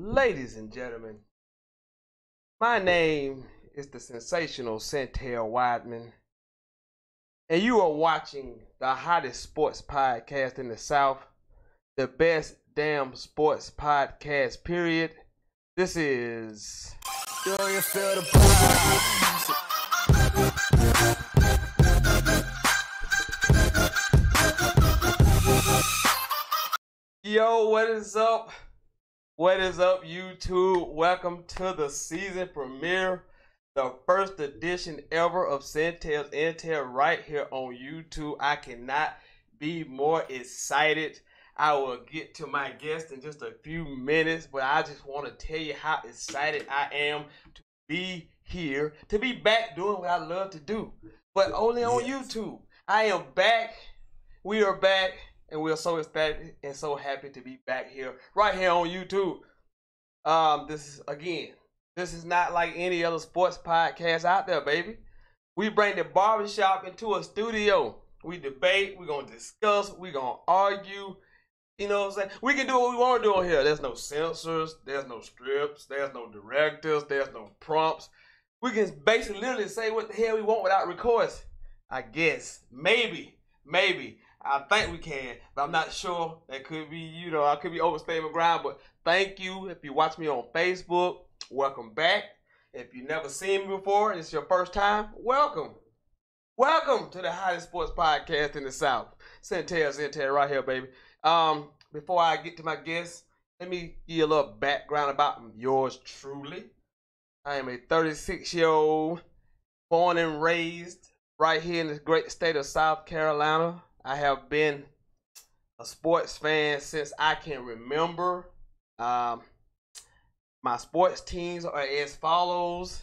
Ladies and gentlemen, my name is the sensational Sentell Wideman, and you are watching the hottest sports podcast in the South, the best damn sports podcast, period. This is... Do you feel the vibes? Yo, what is up? What is up, YouTube? Welcome to the season premiere, the first edition ever of Sentell's Intel right here on YouTube. I cannot be more excited. I will get to my guest in just a few minutes, but I just want to tell you how excited I am to be here, to be back doing what I love to do, but only on YouTube. I am back. We are back. And we are so excited and so happy to be back here, right here on YouTube. This is not like any other sports podcast out there, baby. We bring the barbershop into a studio. We debate, we're going to discuss, we're going to argue. You know what I'm saying? We can do what we want to do on here. There's no censors, there's no scripts, there's no directors, there's no prompts. We can basically literally say what the hell we want without recording. I guess. Maybe. I think we can, but I'm not sure. That could be, I could be overstating my ground, but thank you. If you watch me on Facebook, welcome back. If you've never seen me before and it's your first time, welcome. Welcome to the hottest sports podcast in the South. Sentell right here, baby. Before I get to my guests, let me give you a little background about yours truly. I am a 36-year-old, born and raised right here in the great state of South Carolina. I have been a sports fan since I can remember. My sports teams are as follows.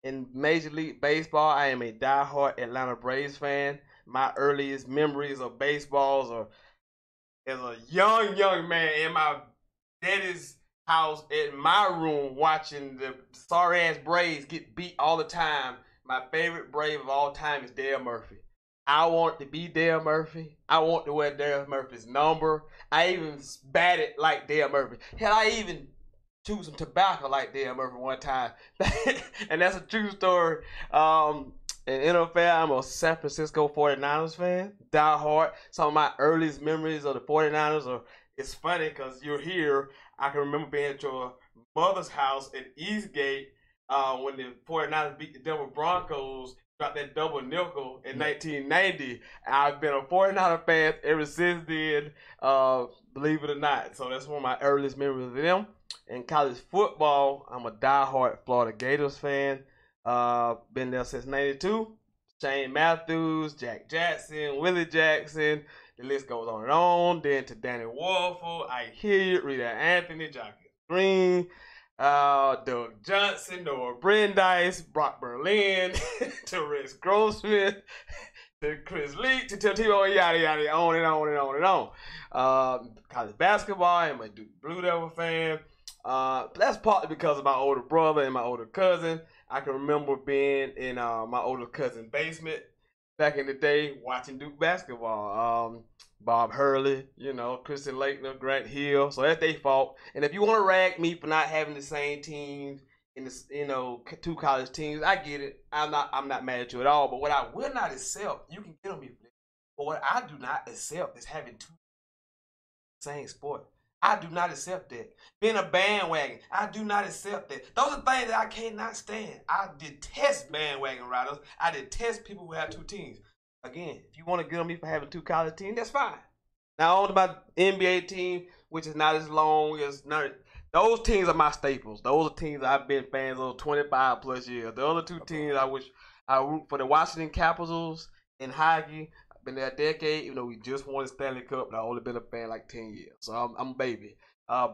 In Major League Baseball, I am a diehard Atlanta Braves fan. My earliest memories of baseballs are as a young man in my daddy's house in my room watching the sorry-ass Braves get beat all the time. My favorite Brave of all time is Dale Murphy. I want to be Dale Murphy. I want to wear Dale Murphy's number. I even batted like Dale Murphy. Hell, I even chewed some tobacco like Dale Murphy one time. And that's a true story. In NFL, I'm a San Francisco 49ers fan. Die hard. Some of my earliest memories of the 49ers are, it's funny because you're here. I can remember being at your mother's house at Eastgate when the 49ers beat the Denver Broncos. Got that double nickel in 1990. I've been a 49er fan ever since then, believe it or not. So that's one of my earliest memories of them. In college football, I'm a diehard Florida Gators fan. Been there since 92. Shane Matthews, Jack Jackson, Willie Jackson. The list goes on and on. Then to Danny Wolford, Ike Hilliard, Rita Anthony, Jockey Green, Doug Johnson, Noah Brandeis, Brock Berlin, to Rex Grossman, to Chris Lee, to Timo, yada, on and on. College basketball, I'm a Duke Blue Devil fan. That's partly because of my older brother and my older cousin. I can remember being in my older cousin's basement back in the day watching Duke basketball. Bob Hurley, Christian Laettner, Grant Hill. So that's their fault. And if you want to rag me for not having the same teams in this, two college teams, I get it. I'm not mad at you at all. But what I will not accept, you can get on me for this. But what I do not accept is having two same sport. I do not accept that. Being a bandwagon, I do not accept that. Those are things that I cannot stand. I detest bandwagon riders. I detest people who have two teams. Again, if you want to get on me for having two college teams, that's fine. Now on to my NBA team, which is not as long as none. Those teams are my staples. Those are teams I've been fans of 25 plus years. The other two teams I root for, the Washington Capitals in hockey. I've been there a decade, even though we just won the Stanley Cup, and I've only been a fan like 10 years. So I'm a baby.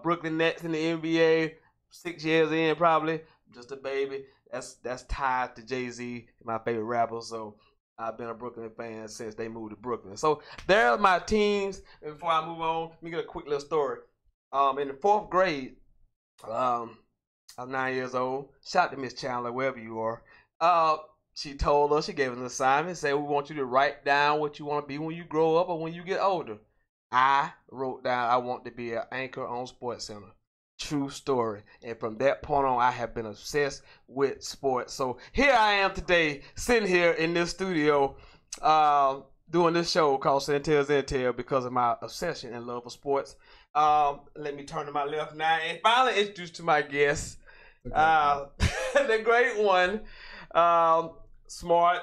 Brooklyn Nets in the NBA, 6 years in probably, just a baby. That's tied to Jay-Z, my favorite rapper. So I've been a Brooklyn fan since they moved to Brooklyn. So there are my teams. And before I move on, let me get a quick little story. In the 4th grade, I was 9 years old. Shout out to Miss Chandler, wherever you are. She told us, she gave us an assignment, said we want you to write down what you want to be when you grow up or when you get older. I wrote down I want to be an anchor on SportsCenter. true story. And from that point on, I have been obsessed with sports. So here I am today, sitting here in this studio, doing this show called Sentell because of my obsession and love for sports. Let me turn to my left now and finally introduce to my guest, the great one, smart,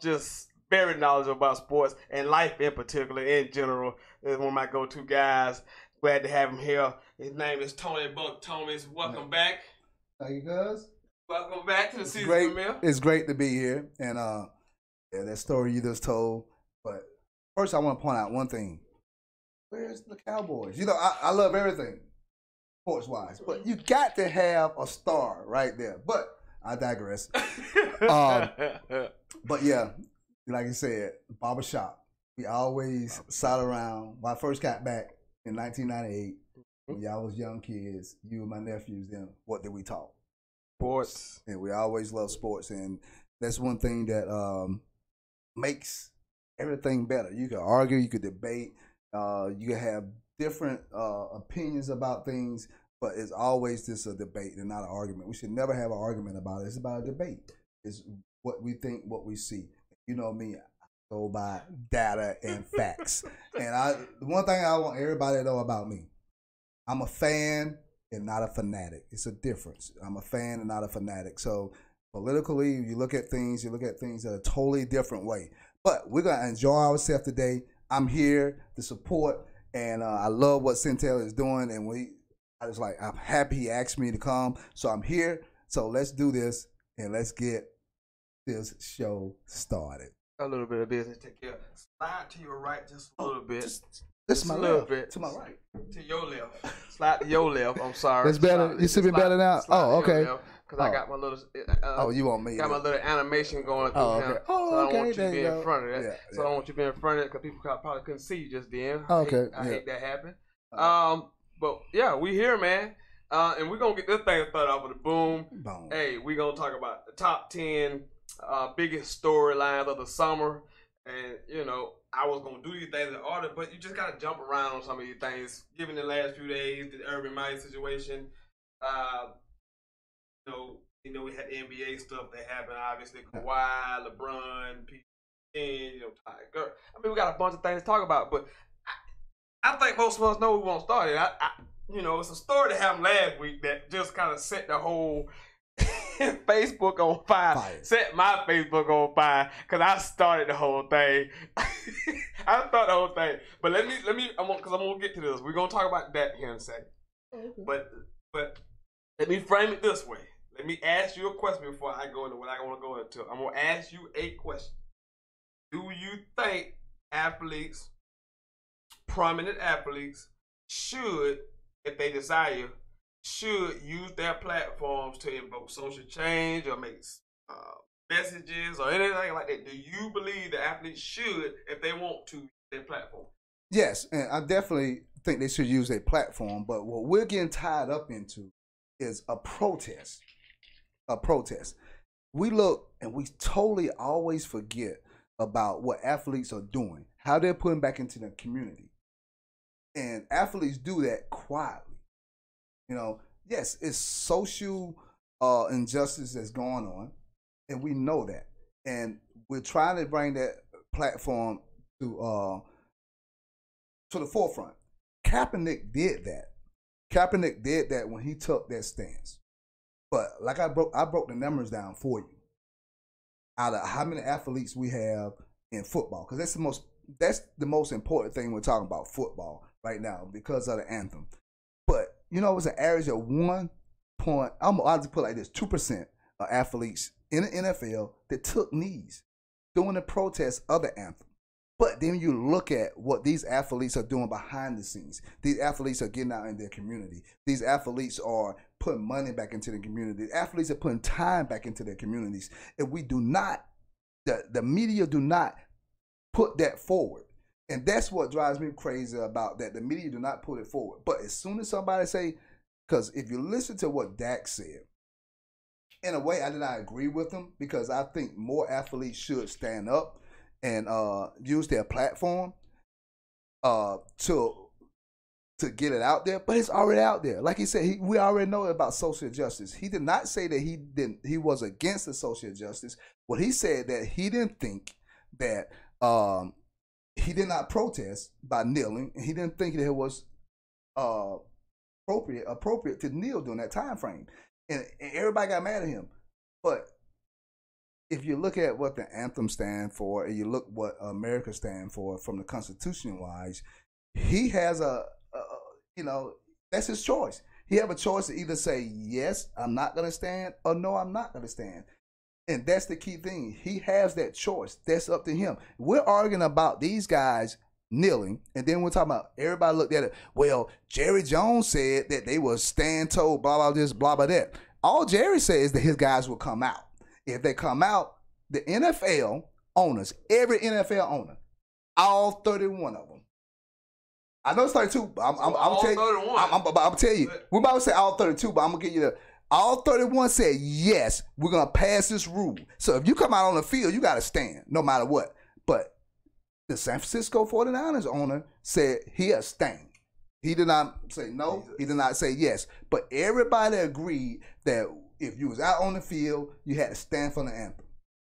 just very knowledgeable about sports and life in particular, in general. Is one of my go-to guys. Glad to have him here. His name is Tony Buck Thomas. Welcome back. Thank you, guys. Welcome back to the season premiere. It's great to be here, and yeah, that story you just told. But first, I want to point out one thing. Where's the Cowboys? You know, I love everything, sports-wise, but you got to have a star right there. But I digress. But yeah, like you said, barbershop. We always sat around. When I first got back in 1998, when y'all was young kids, you and my nephews, then what did we talk? Sports. And we always love sports, and that's one thing that makes everything better. You can argue, you could debate, you can have different opinions about things, but it's always just a debate and not an argument. We should never have an argument about it. It's about a debate. It's what we think, what we see. You know me, I go by data and facts. And the one thing I want everybody to know about me, I'm a fan and not a fanatic. It's a difference. I'm a fan and not a fanatic. So politically, you look at things in a totally different way. But we're going to enjoy ourselves today. I'm here to support, and I love what Sentell is doing. And I'm happy he asked me to come. So I'm here. So let's do this, and let's get this show started. A little bit of business. Take care. Slide to your right just a little bit. Just a little left. Bit. To my right. To your left. Slide to your left. I'm sorry. That's better. You see me better now? Oh, okay. Because I got my little. You want me? Got my little animation going through okay. now. Oh, so I don't okay. want you to be in front of that. Yeah, so I don't want you to be in front of it because people probably couldn't see you just then. Okay. I hate that happen. But yeah, we here, man. And we're going to get this thing started off with a boom. Boom. Hey, we're going to talk about the top 10 biggest storylines of the summer. And, you know, I was going to do these things in order, but you just got to jump around on some of these things. Given the last few days, the Urban Meyer situation, you know, we had the NBA stuff that happened, obviously. Kawhi, LeBron, P10, Tiger. I mean, we got a bunch of things to talk about, but I think most of us know we won't start it. It's a story that happened last week that just kind of set the whole Facebook on fire. Set my Facebook on fire because I started the whole thing. But let me, because I'm gonna get to this. We're gonna talk about that here in a second. Okay. But let me frame it this way. Let me ask you a question before I go into what I want to go into. I'm gonna ask you a question. Do you think prominent athletes should, if they desire, should use their platforms to invoke social change or make messages or anything like that? Do you believe the athletes should, if they want to, use their platform? Yes, and I definitely think they should use their platform, but what we're getting tied up into is a protest. A protest. We look and we totally always forget about what athletes are doing, how they're putting back into the community. And athletes do that quietly. You know, yes, it's social injustice that's going on, and we know that. And we're trying to bring that platform to the forefront. Kaepernick did that. Kaepernick did that when he took that stance. But like I broke the numbers down for you. Out of how many athletes we have in football, because that's the most important thing we're talking about, football right now, because of the anthem. But it was an average of I'll just put it like this: 2% of athletes in the NFL that took knees during the protest of the anthem. But then you look at what these athletes are doing behind the scenes. These athletes are getting out in their community. These athletes are putting money back into the community. Athletes are putting time back into their communities. If we do not, the media do not put that forward. And that's what drives me crazy about that. The media do not put it forward. But as soon as somebody say, because if you listen to what Dak said, in a way I did not agree with him, because I think more athletes should stand up and use their platform to to get it out there, but it's already out there. Like he said, we already know about social justice. He did not say that he was against the social justice. What he said that he didn't think that he did not protest by kneeling, and he didn't think that it was appropriate to kneel during that time frame. And everybody got mad at him. But if you look at what the anthem stands for, and you look what America stands for from the Constitution wise, he has that's his choice. He have a choice to either say, yes, I'm not going to stand, or no, I'm not going to stand. And that's the key thing. He has that choice. That's up to him. We're arguing about these guys kneeling, and then we're talking about, everybody looked at it, well, Jerry Jones said that they will stand told, blah, blah, this, blah, blah, that. All Jerry says is that his guys will come out. If they come out, the NFL owners, every NFL owner, all 31 of them, I know it's 32, but I'm tell you, we're about to say all 32, but I'm gonna give you all 31 said yes, we're gonna pass this rule. So if you come out on the field, you gotta stand, no matter what. But the San Francisco 49ers owner said he'll stand. He did not say no, he did not say yes. But everybody agreed that if you was out on the field, you had to stand for the anthem.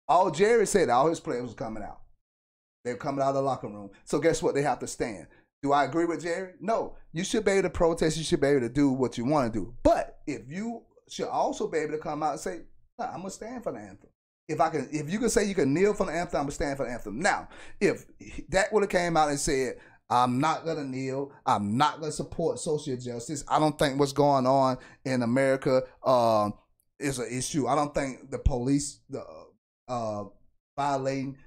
All Jerry said, all his players was coming out. They were coming out of the locker room. So guess what? They have to stand. Do I agree with Jerry? No. You should be able to protest. You should be able to do what you want to do. But if you should also be able to come out and say, nah, I'm going to stand for the anthem. If you can say you can kneel for the anthem, I'm going to stand for the anthem. Now, if that would have came out and said, I'm not going to kneel, I'm not going to support social justice, I don't think what's going on in America is an issue. I don't think the police violating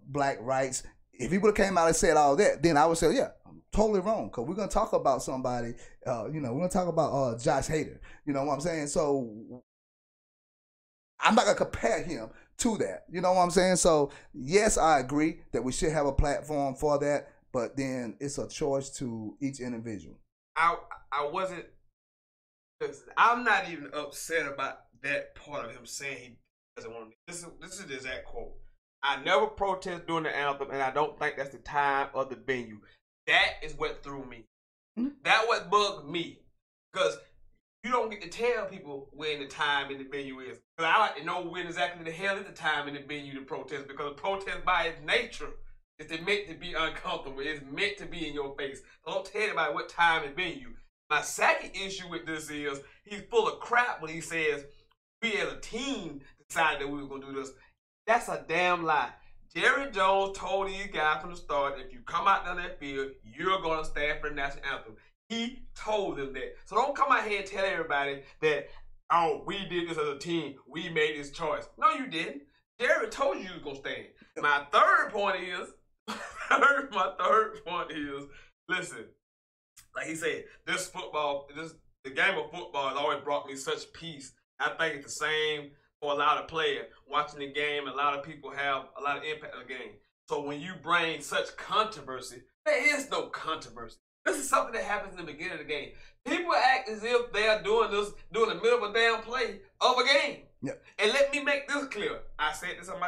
black rights. If he would have came out and said all that, then I would say, yeah, I'm totally wrong. Because we're going to talk about somebody, we're going to talk about Josh Hader. You know what I'm saying? So I'm not going to compare him to that. You know what I'm saying? So, yes, I agree that we should have a platform for that. But then it's a choice to each individual. I wasn't, I'm not even upset about that part of him saying he doesn't want to. This is the exact quote. I never protest during the anthem, and I don't think that's the time or the venue. That is what threw me. Mm-hmm. That what bugged me. Because you don't get to tell people when the time and the venue is. Because I like to know when exactly the hell is the time and the venue to protest. Because protest by its nature is meant to be uncomfortable. It's meant to be in your face. So don't tell anybody what time and venue. My second issue with this is he's full of crap when he says we as a team decided that we were going to do this. That's a damn lie. Jerry Jones told these guys from the start, if you come out down that field, you're going to stand for the national anthem. He told them that. So don't come out here and tell everybody that, oh, we did this as a team. We made this choice. No, you didn't. Jerry told you were going to stand. My third point is, listen, like he said, the game of football has always brought me such peace. I think it's the same for a lot of players watching the game. A lot of people have a lot of impact on the game. So when you bring such controversy, there is no controversy. This is something that happens in the beginning of the game. People act as if they are doing this during the middle of a damn play of a game. Yep. And let me make this clear. I said this on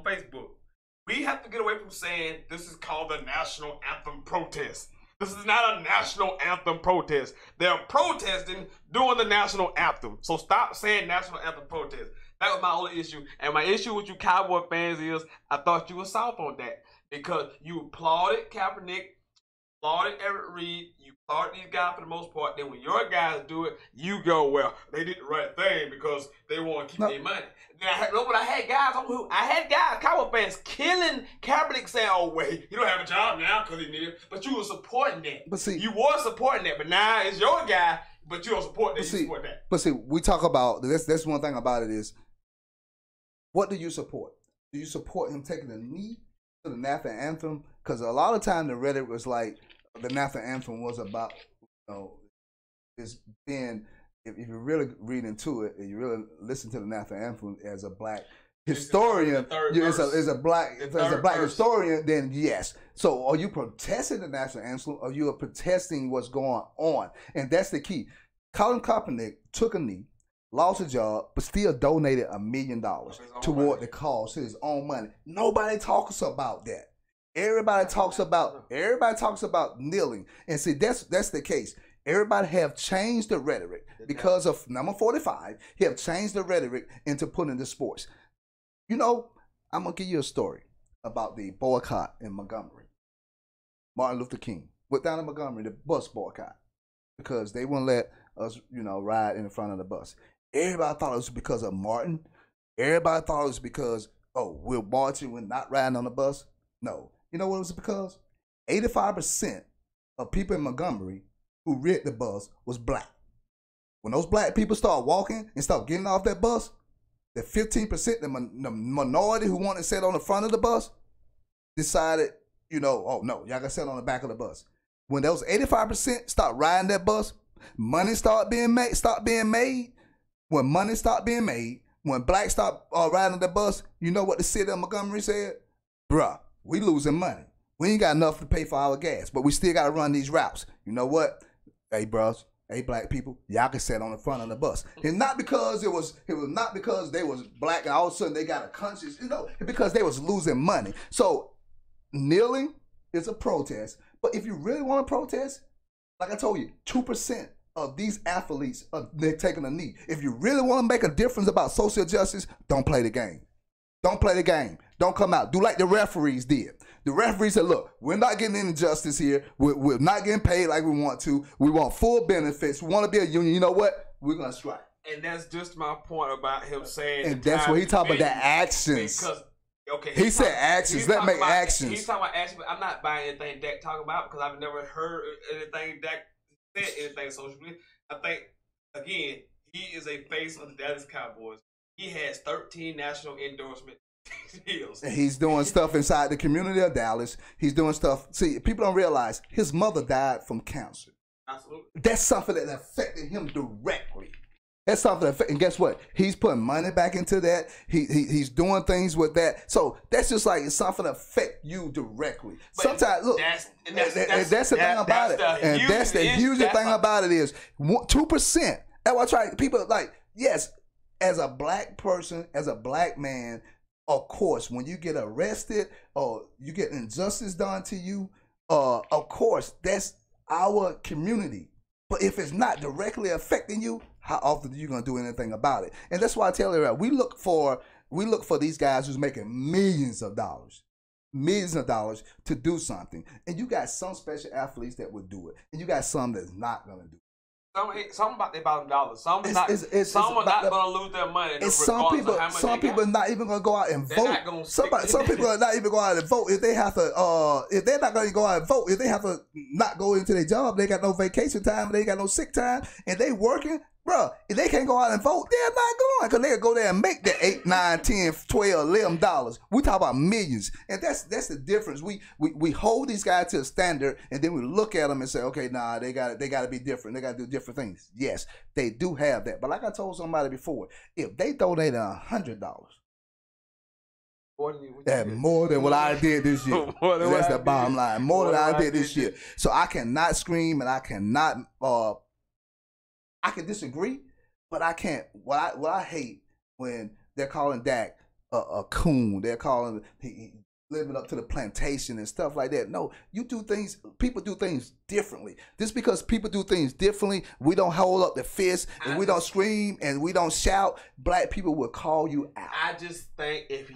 Facebook. We have to get away from saying this is called the national anthem protest. This is not a national anthem protest. They're protesting during the national anthem. So stop saying national anthem protest. That was my only issue. And my issue with you Cowboy fans is I thought you were soft on that. Because you applauded Kaepernick, applauded Eric Reed, you applauded these guys for the most part. Then when your guys do it, you go, well, they did the right thing because they want to keep their money. Then I had guys, Cowboy fans, killing Kaepernick saying, oh, wait, he don't have a job now because he needed it. But you were supporting that. But see, you were supporting that. But now it's your guy, but you don't support that. You support that. But see, we talk about, that's one thing about it is, what do you support? Do you support him taking a knee to the national anthem? Because a lot of time the Reddit was like, the national anthem was about, it's been, if you really read into it and you really listen to the national anthem as a black historian, as a black historian, then yes. So are you protesting the national anthem or you are protesting what's going on? And that's the key. Colin Kaepernick took a knee, lost a job, but still donated $1 million toward the cause, his own money. Nobody talks about that. Everybody talks about kneeling, and see that's the case. Everybody have changed the rhetoric because of number 45. He have changed the rhetoric into putting the sports. You know, I'm gonna give you a story about the boycott in Montgomery. Martin Luther King went down in Montgomery, the bus boycott, because they wouldn't let us, ride in the front of the bus. Everybody thought it was because of Martin. Everybody thought it was because, we're marching, we're not riding on the bus. No. You know what it was because? 85% of people in Montgomery who rid the bus was black. When those black people start walking and start getting off that bus, the 15%, the minority who wanted to sit on the front of the bus, decided, oh no, y'all gotta sit on the back of the bus. When those 85% start riding that bus, money start being made. When money start being made, when blacks stop riding the bus, you know what the city of Montgomery said? Bruh, we losing money. We ain't got enough to pay for our gas, but we still got to run these routes. You know what? Hey, bros, hey, black people, y'all can sit on the front of the bus. And not because it was not because they was black and all of a sudden they got a conscience, because they was losing money. So kneeling is a protest, but if you really want to protest, like I told you, 2% of these athletes they're taking a knee. If you really want to make a difference about social justice, don't play the game. Don't play the game. Don't come out. Do like the referees did. The referees said, look, we're not getting any justice here. We're not getting paid like we want to. We want full benefits. We want to be a union. You know what? We're going to strike. And that's just my point about him saying. And that's what he talking about, the actions. Because, he said actions. Let's make actions. He's talking about actions, but I'm not buying anything Dak talking about because I've never heard anything Dak said anything socially. I think, again, he is a face of the Dallas Cowboys. He has 13 national endorsement deals. And he's doing stuff inside the community of Dallas. He's doing stuff. See, people don't realize his mother died from cancer. Absolutely. That's something that affected him directly. That's something that, and guess what? He's putting money back into that. He's doing things with that. So that's just like it's something that affect you directly. But sometimes, look, that's the thing about it. And that's the huge thing about it is 2%. That's why I try. People like, yes, as a black person, as a black man, of course, when you get arrested or you get injustice done to you, of course, that's our community. But if it's not directly affecting you, how often are you gonna do anything about it? And that's why I tell you, we look for these guys who's making millions of dollars to do something. And you got some special athletes that would do it, and you got some that's not gonna do it. Some about their bottom dollar. Some are not going to lose their money. And some people are not even going to go out and vote. Some people are not even going out and vote if they have to. If they're not going to go out and vote, if they have to not go into their job, they got no vacation time, they got no sick time, and they working. Bro, if they can't go out and vote, they're not going because they'll go there and make that $8, $9, $10, $12, $11. We talk about millions, and that's the difference. We hold these guys to a standard, and then we look at them and say, okay, nah, they got to be different. They got to do different things. Yes, they do have that, but like I told somebody before, if they donate $100, that's more than what I did this year. That's the bottom line. More than I did this year. So I cannot scream and I cannot. I can disagree, but I can't. What I hate when they're calling Dak a coon. They're calling he living up to the plantation and stuff like that. No, you do things. People do things differently. Just because people do things differently, we don't hold up the fist and we don't scream and we don't shout. Black people will call you out. I just think if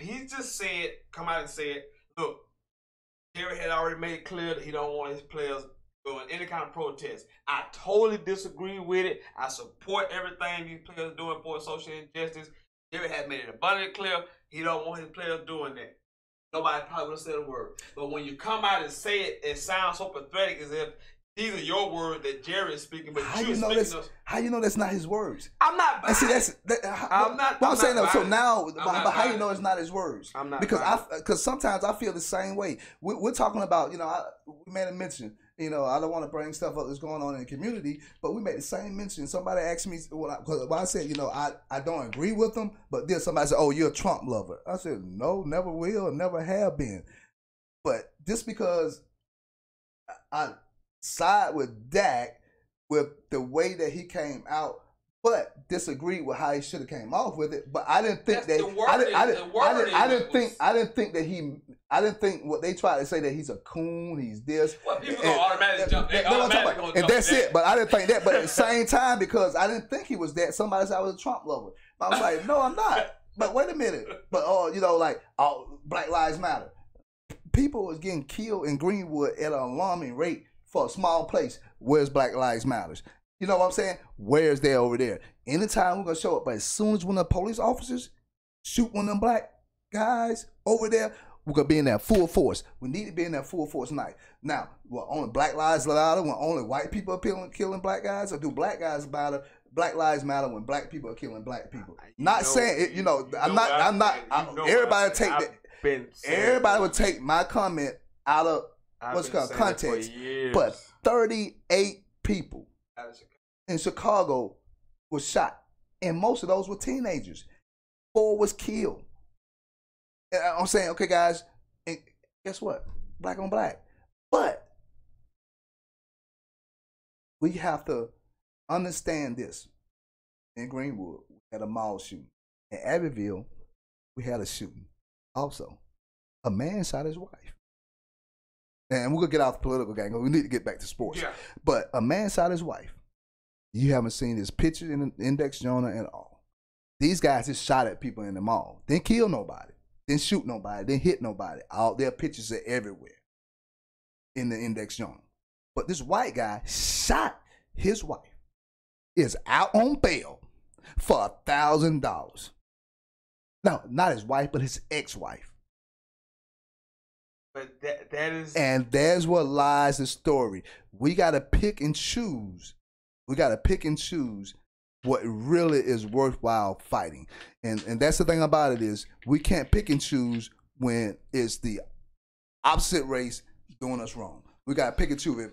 he just said, come out and said, look, Terry had already made it clear that he don't want his players doing any kind of protest. I totally disagree with it. I support everything these players are doing for social injustice. Jerry has made it abundantly clear he don't want his players doing that. Nobody probably would have said a word. But when you come out and say it, it sounds so pathetic as if these are your words that Jerry is speaking, but how you know that's not his words? I'm not. And see, I'm saying that. So now, but how you know it's not his words? I'm not because sometimes I feel the same way. We're talking about we made a mention. I don't want to bring stuff up that's going on in the community, but we made the same mention. Somebody asked me because I said, I don't agree with them, but then somebody said, "Oh, you're a Trump lover." I said, "No, never will, never have been." But just because I side with Dak with the way that he came out but disagreed with how he should have came off with it. But I didn't think That's that the word I didn't think what they tried to say that he's a coon, he's this. Well, people gonna automatically jump. They automatically gonna and jump that's that. it. But I didn't think that. But at the same time, because I didn't think he was that, somebody said I was a Trump lover. I was like, no, I'm not. But wait a minute. But you know, like, Black Lives Matter. People was getting killed in Greenwood at an alarming rate for a small place. Where's Black Lives Matters? You know what I'm saying? Where's they over there? Anytime we're gonna show up, but as soon as one of the police officers shoot one of them black guys over there, we're gonna be in that full force. We need to be in that full force night. Now, will only Black Lives Matter when only white people are killing black guys, or do Black Lives matter when black people are killing black people? Not saying it. Everybody take that. Everybody would take my comment out of what's called context. But 38 people in Chicago was shot, and most of those were teenagers. 4 was killed. And I'm saying, okay, guys, and guess what? Black on black. But we have to understand this. In Greenwood, we had a mall shooting. In Abbeville, we had a shooting. Also, a man shot his wife. And we're going to get off the political gang. We need to get back to sports. Yeah. But a man shot his wife. You haven't seen his picture in the index journal at all. These guys just shot at people in the mall. Didn't kill nobody. Didn't shoot nobody. Didn't hit nobody. All their pictures are everywhere in the index journal. But this white guy shot his wife. Is out on bail for $1,000. No, not his wife, but his ex-wife. But that is... And there's what lies the story. We got to pick and choose. We got to pick and choose what really is worthwhile fighting. And that's the thing about it is we can't pick and choose when it's the opposite race doing us wrong. We got to pick and choose. If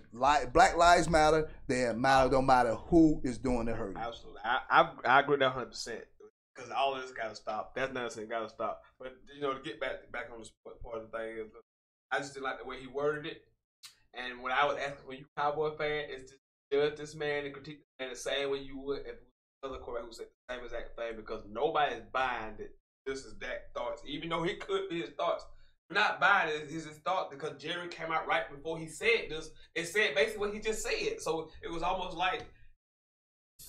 Black Lives Matter, then matter don't matter who is doing the hurting. Absolutely. I agree with that 100%. Because all of this got to stop. That's another thing got to stop. But, you know, to get back on the part of the thing is, I just didn't like the way he worded it. And when I was asking, when you Cowboy fan, is to judge this man and critique this man the same way you would if another quarterback who said the same exact thing, because nobody is buying that this is Dak's thoughts, even though it could be his thoughts. We're not buying it, his thoughts, because Jerry came out right before he said this and said basically what he just said. So it was almost like,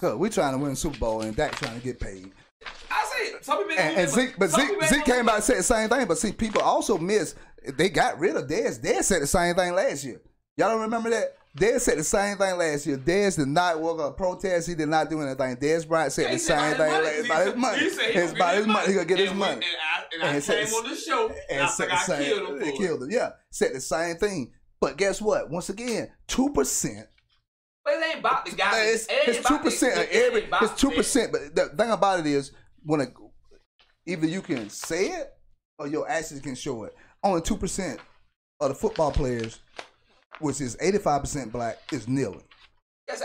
cause we trying to win the Super Bowl and Dak trying to get paid. I say it. Some people Zeke came out and said the same thing, but see, people also miss. They got rid of Dez. Dez said the same thing last year. Y'all don't remember that? Dez said the same thing last year. Dez did not work on a protest. He did not do anything. Dez Bryant said the same thing about his money. It's about his money. He gonna get his money. And I came on the show and I think I killed him. Killed him. Yeah, said the same thing. But guess what? Once again, 2%. But it ain't about the guy. It's 2% of every. It's 2%. But the thing about it is, either you can say it or your actions can show it. Only 2% of the football players, which is 85% black, is kneeling. Yes,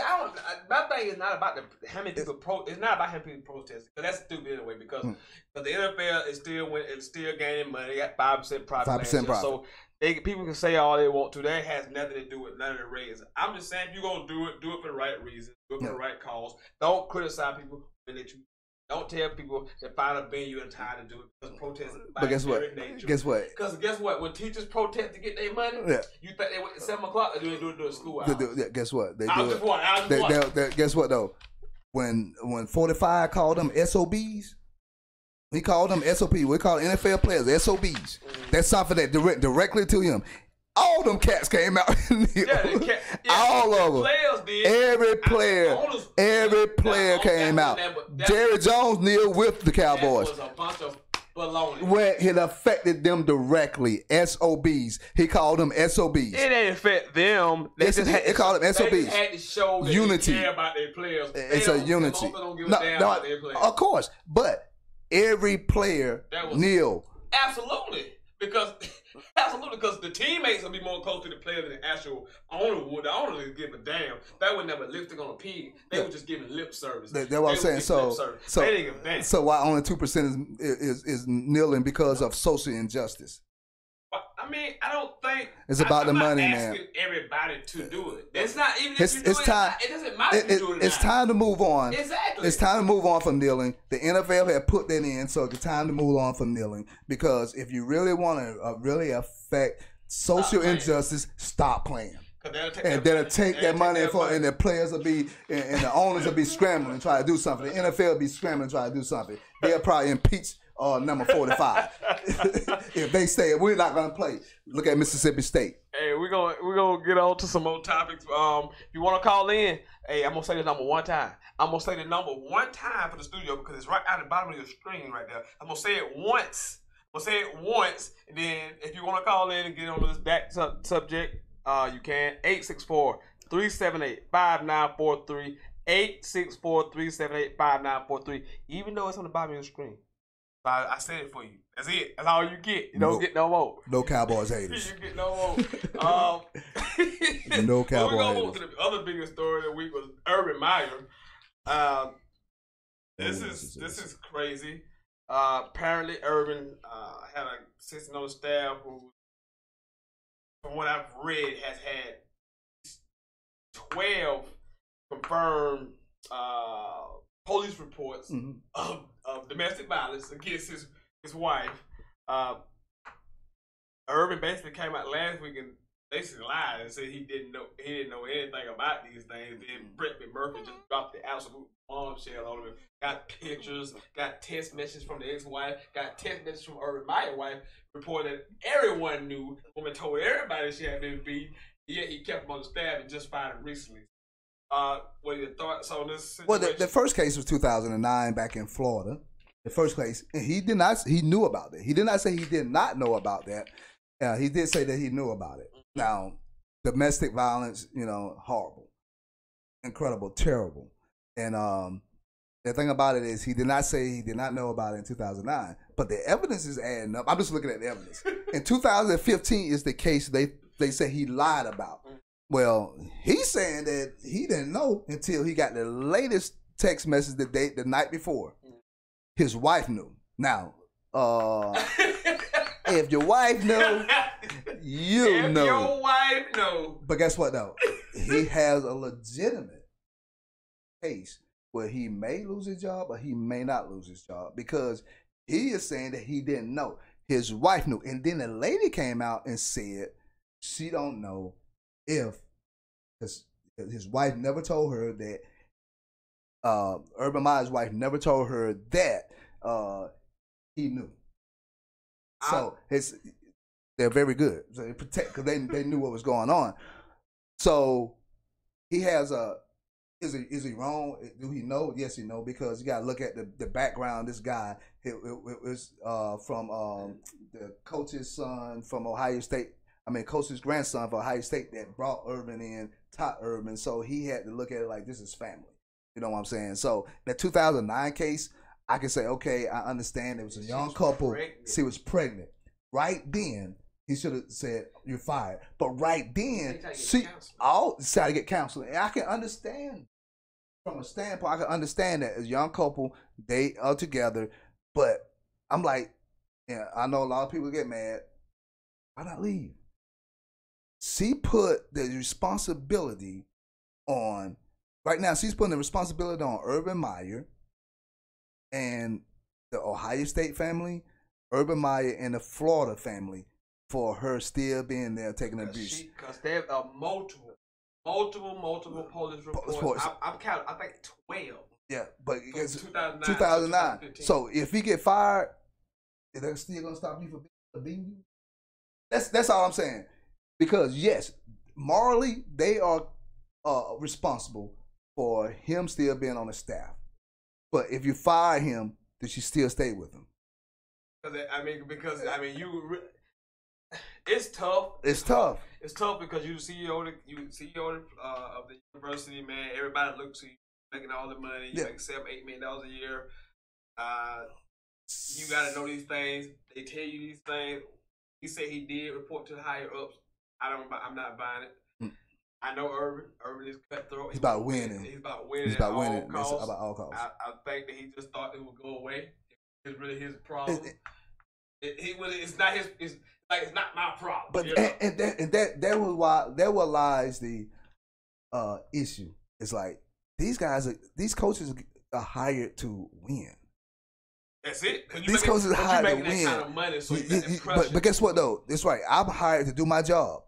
my thing is not about how many people It's not about how many people protest. Because that's stupid anyway. Because the NFL is still gaining money. They got 5% profit. 5% profit. So people can say all they want to. That has nothing to do with none of the raising. I'm just saying, if you're gonna do it for the right reason. Do it for the right cause. Don't criticize people when they choose. Don't tell people to find a venue and time to do it, because protesting is by very nature. Guess what? Because guess what? When teachers protest to get their money, you think they went at 7 o'clock, or do they do it during school hours? Guess what? They do it. Guess what though? When 45 called them SOBs, he called them SOP. We call NFL players SOBs. Mm-hmm. That's something that directly to him. All them cats came out. All of them. Players did. Every player came out. Jerry Jones kneeled with the Cowboys. That was a bunch of baloney. When it affected them directly. SOBs. He called them SOBs. It didn't affect them. They called them SOBs. They had to show that unity. They care about their players. It's a unity. Don't give a damn about their players. Of course. But every player kneeled. Absolutely. Because the teammates will be more close to the player than the actual owner would. The owner would give a damn. They would never lipstick on a pig. They were just giving lip service. That's what I'm saying. So why only 2% is kneeling because of social injustice? I mean, I don't think it's about the money, man. I'm not asking everybody to do it. It's not even if you do it. It doesn't matter if you do it. It's time to move on. Exactly. It's time to move on from kneeling. The NFL had put that in, so it's time to move on from kneeling. Because if you really want to really affect social injustice, stop playing. And they'll take that money and the players will be and the owners will be scrambling and try to do something. The NFL will be scrambling to try to do something. They'll probably impeach number 45 if they say we're not gonna play. Look at Mississippi State. Hey, we're gonna get on to some more topics. If you want to call in, hey, I'm gonna say the number one time. I'm gonna say the number one time for the studio because it's right at the bottom of your screen right there. I'm gonna say it once. I'm gonna say it once, and then if you want to call in and get on this back subject, you can. 864-378-5943. 864-378-5943. Even though it's on the bottom of your screen. I said it for you. That's it. That's all you get. You don't get no more. No Cowboys haters. You get no more. No Cowboys. We're gonna move to the other biggest story of the week was Urban Meyer. This is crazy. Apparently, Urban had a assistant on the staff who, from what I've read, has had 12 confirmed police reports of domestic violence against his wife. Urban basically came out last week and basically lied and said he didn't know anything about these things. Then Brett McMurphy just dropped the absolute bombshell on him. Got pictures, got text messages from the ex-wife, got text messages from Urban Meyer's wife, reporting that everyone knew. The woman told everybody she had been beat. Yet he kept him on the staff and just fired him recently. What are your thoughts on this situation? Well, the first case was 2009 back in Florida. The first case, and he knew about it. He did not say he did not know about that. He did say that he knew about it. Now, domestic violence, horrible, incredible, terrible. And the thing about it is he did not say he did not know about it in 2009, but the evidence is adding up. I'm just looking at the evidence. In 2015 is the case they say he lied about. Well, he's saying that he didn't know until he got the latest text message the night before. His wife knew. Now, if your wife knew, you know. If your wife know. But guess what, though? He has a legitimate case where he may lose his job or he may not lose his job because he is saying that he didn't know. His wife knew. And then the lady came out and said she don't know if his wife never told her that Urban Meyer's wife never told her that he knew. So they're very good. So they protect because they knew what was going on. So he has is he wrong? Do he know? Yes, he know because you got to look at the background. This guy it was from the coach's son from Ohio State. I mean, coach's grandson for Ohio State that brought Urban in, taught Urban. So he had to look at it like this is family. You know what I'm saying? So that 2009 case, I can say, okay, I understand. It was a young couple. She was pregnant. Right then, he should have said, you're fired. But right then, she decided to get counseling. And I can understand, from a standpoint, I can understand that as a young couple, they are together. But I'm like, yeah, I know a lot of people get mad. Why not leave? She put the responsibility on, right now, she's putting the responsibility on Urban Meyer and the Ohio State family, Urban Meyer and the Florida family for her still being there taking abuse. Because there are multiple police reports. I'm counting, I think 12. Yeah, but it's 2009. So if he get fired, is that still going to stop you from beating you? That's all I'm saying. Because yes, morally they are responsible for him still being on the staff. But if you fire him, does she still stay with him? It's tough. It's tough. It's tough because you CEO of the university, man. Everybody looks to you making all the money. You make $7-8 million a year. You got to know these things. They tell you these things. He said he did report to the higher ups. I'm not buying it. I know Urban. Urban is cutthroat. He's about winning. He's about winning. It's about all costs. I think that he just thought it would go away. It's really his problem. It's not his. It's not my problem. But that was why there lies the issue. It's like these guys, these coaches are hired to win. That's it. These coaches are hired to win. That kind of money, so but guess what though? That's right. I'm hired to do my job,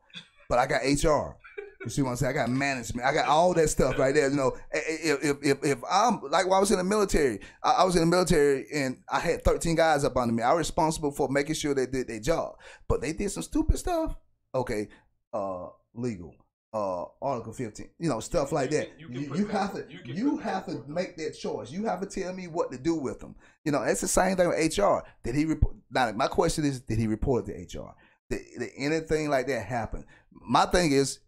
but I got HR. You see what I'm saying? I got management. I got all that stuff right there. You know, if I'm like when I was in the military, I was in the military and I had 13 guys up under me. I was responsible for making sure they did their job, but they did some stupid stuff. Okay, legal. Article 15, you know, stuff like that. You have to make that choice. You have to tell me what to do with them. You know, it's the same thing with HR. Did he report? Now, my question is, did he report it to HR? Did anything like that happen? My thing is,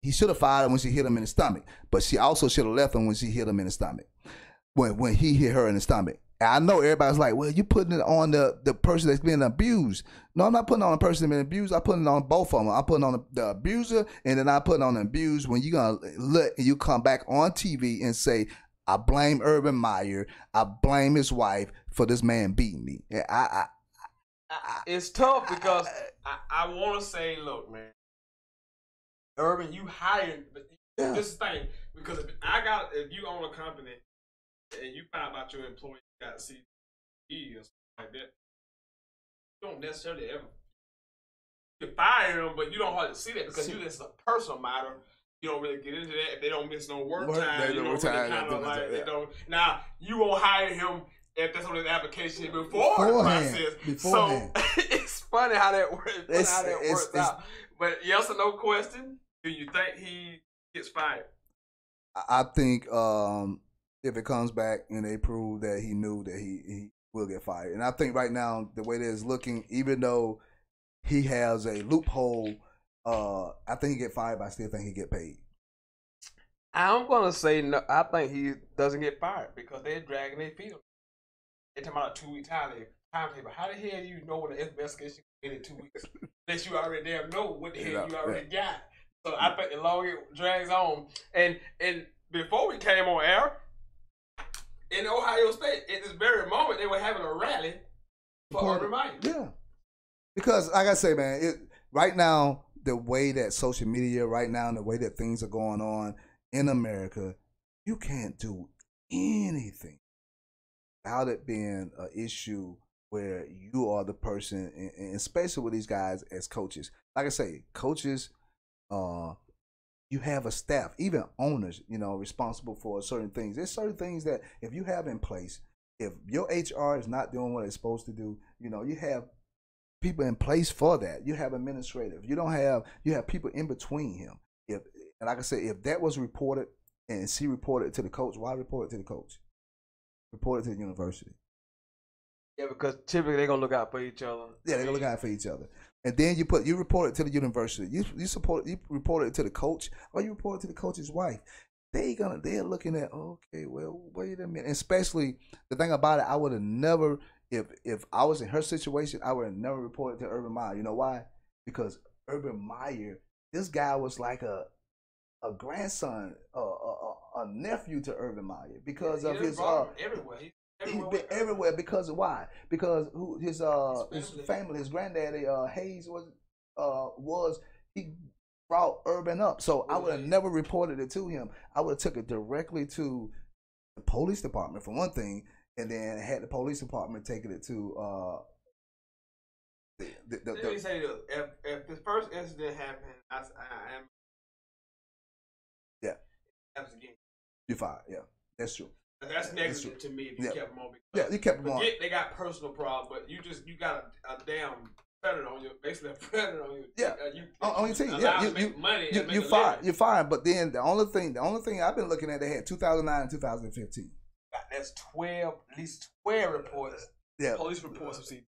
he should have fired her when she hit him in the stomach, but she also should have left him when she hit him in the stomach. When he hit her in the stomach. I know everybody's like, well, you putting it on the person that's being abused. No, I'm not putting it on the person that's being abused. I'm putting it on both of them. I'm putting on the abuser, and then I put it on the abused when you're going to let you come back on TV and say, I blame Urban Meyer. I blame his wife for this man beating me. It's tough because I want to say, look, man, Urban, you hired. This is the thing, because if you own a company and you find out your employee got CTE or something like that, you don't necessarily ever. You can fire them, but you don't hardly see that because it's a personal matter. You don't really get into that. If they don't miss no work time, you don't really kind of like they don't. Now you won't hire him if that's on his application before the process. So it's funny how that works. Works out. But yes or no question: do you think he gets fired? I think if it comes back and they prove that he knew that he will get fired, and I think right now the way that it's looking, even though he has a loophole, I think he get fired, but I still think he get paid. I'm gonna say no. I think he doesn't get fired because they're dragging their feet. They're talking about a 2-week timetable. How the hell do you know when the investigation in 2 weeks? Unless you already damn know what the hell you already got. So I think the longer it drags on, and before we came on air, in Ohio State, at this very moment, they were having a rally for Urban Meyer. Yeah, because like I say, man, right now the way that social media, right now the way that things are going on in America, you can't do anything without it being an issue where you are the person, and especially with these guys as coaches. Like I say, coaches, you have a staff, even owners, you know, responsible for certain things. There's certain things that if you have in place, if your HR is not doing what it's supposed to do, you know, you have people in place for that. You have administrative. You have people in between him. And like I said, if that was reported and she reported it to the coach, why report it to the coach? Report it to the university. Yeah, because typically they're gonna look out for each other. Yeah, they're gonna look out for each other. And then you report it to the university. You report it to the coach, or you report it to the coach's wife. They're looking at, okay, well, wait a minute. And especially the thing about it, I would have never, if I was in her situation, I would have never reported to Urban Meyer. You know why? Because Urban Meyer, this guy was like a grandson, a nephew to Urban Meyer because of his everywhere. He's been everywhere because of why? Because his family, his granddaddy Hayes was he brought Urban up. So I would have never reported it to him. I would have took it directly to the police department for one thing, and then had the police department taking it to Let me say this: if the first incident happened, I am. Yeah. Happens again. You're fired. Yeah, that's true. That's negative to me if you kept them on. Yeah, you kept them on. They got personal problems, but you got a damn predator on you, basically a predator on you. Yeah, on your team. Yeah, you money. You're fired. You're fired. But then the only thing I've been looking at, they had 2009 and 2015. That's at least 12 reports. Yeah, police reports of CTE.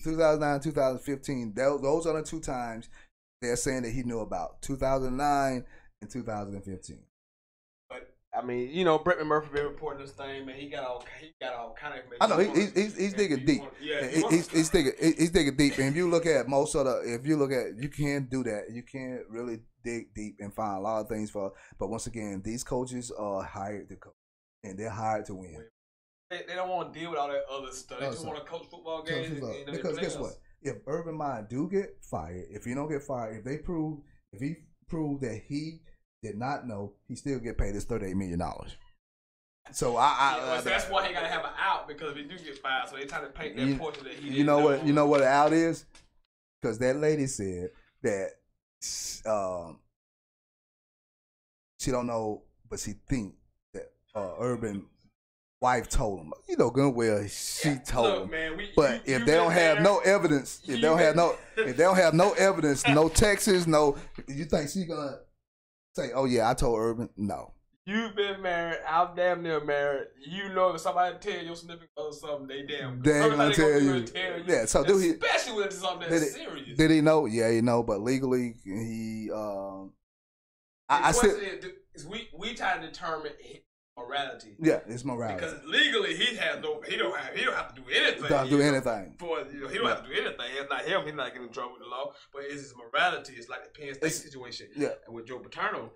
2009, 2015. Those are the two times they're saying that he knew about 2009 and 2015. I mean, you know, Brett Murphy been reporting this thing, man. He got all kind of information. I know he's digging deep. He's digging deep. And if you look at you can't do that. You can't really dig deep and find a lot of things for. But once again, these coaches are hired to coach, and they're hired to win. They don't want to deal with all that other stuff. They just want to coach football games. Because guess what? If Urban Meyer do get fired, if he don't get fired, if he prove that he did not know, he still get paid his $38 million. So that's why he got to have an out, because if he do get fired, so they try to paint that portrait that he didn't You know what? know. You know what an out is? Because that lady said that she don't know, but she think that Urban wife told him. You know good and well she told him. Man, but if they don't have no evidence, if they don't have no evidence, no texts, no, you think she gonna say, "Oh yeah, I told Urban"? No. You've been married. I'm damn near married. You know, if somebody tell your significant other something, they damn they ain't gonna tell you. Yeah. So do he? Especially when it's something that's serious. Did he know? Yeah, he know. But legally, he. I said we try to determine morality. Yeah, it's morality. Because legally, he don't have to do anything. Don't do anything. He don't have to do anything. It's not him. He's not getting in trouble with the law. But it's his morality. It's like the Penn State situation. Yeah. And with Joe Paterno,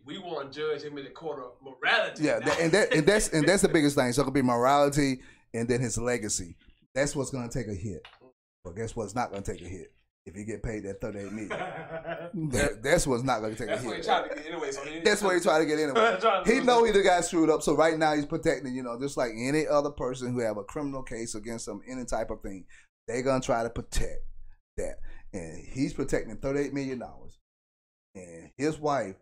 we want to judge him in the court of morality. Yeah, and that's the biggest thing. So it could be morality and then his legacy. That's what's going to take a hit. But guess what's not going to take a hit? If you get paid that $38 million. That's what's not going to take a hit. That's what he tried to get anyway. That's what he tried to get anyway. He know he got screwed up. So right now he's protecting, just like any other person who have a criminal case against them, any type of thing. They're going to try to protect that. And he's protecting $38 million. And his wife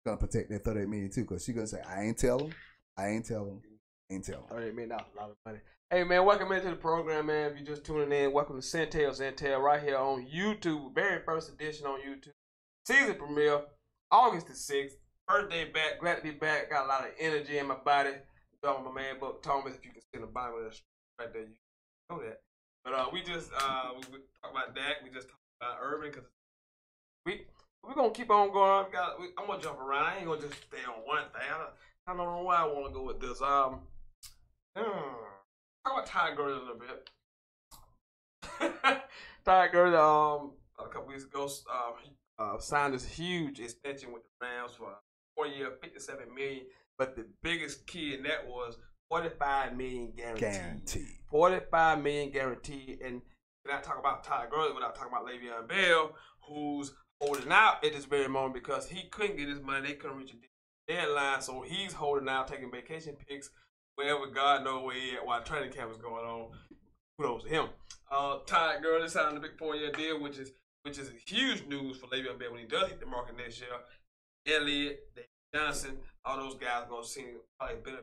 gonna protect that $38 million too, because she's gonna say, I ain't tell him. $38 million, a lot of money. Hey man, welcome into the program, man. If you're just tuning in, welcome to Sentell right here on YouTube. Very first edition on YouTube. Season premiere, August the 6th. First day back, glad to be back. Got a lot of energy in my body. My man Buck Thomas, if you can see the bottom of that right there, you know that. But we just we talk about that. We just talk about Urban, because we're going to keep on going. I'm going to jump around. I ain't going to just stay on one thing. I don't know why I want to go with this. Talk about Ty Gurley a little bit. Ty Gurley, a couple weeks ago, signed this huge extension with the Rams for a 4-year, $57 million. But the biggest key in that was $45 million guaranteed. $45 million guaranteed. And when I talk about Ty Gurley, without talking about Le'Veon Bell, who's holding out at this very moment because he couldn't get his money. They couldn't reach a deadline, so he's holding out, taking vacation pics wherever God knows where he at while training camp is going on. Kudos to him. Ty Gurley signed a big 4-year deal, which is huge news for Le'Veon Bell when he does hit the market next year. Elliott, David Johnson, all those guys are going to see probably better.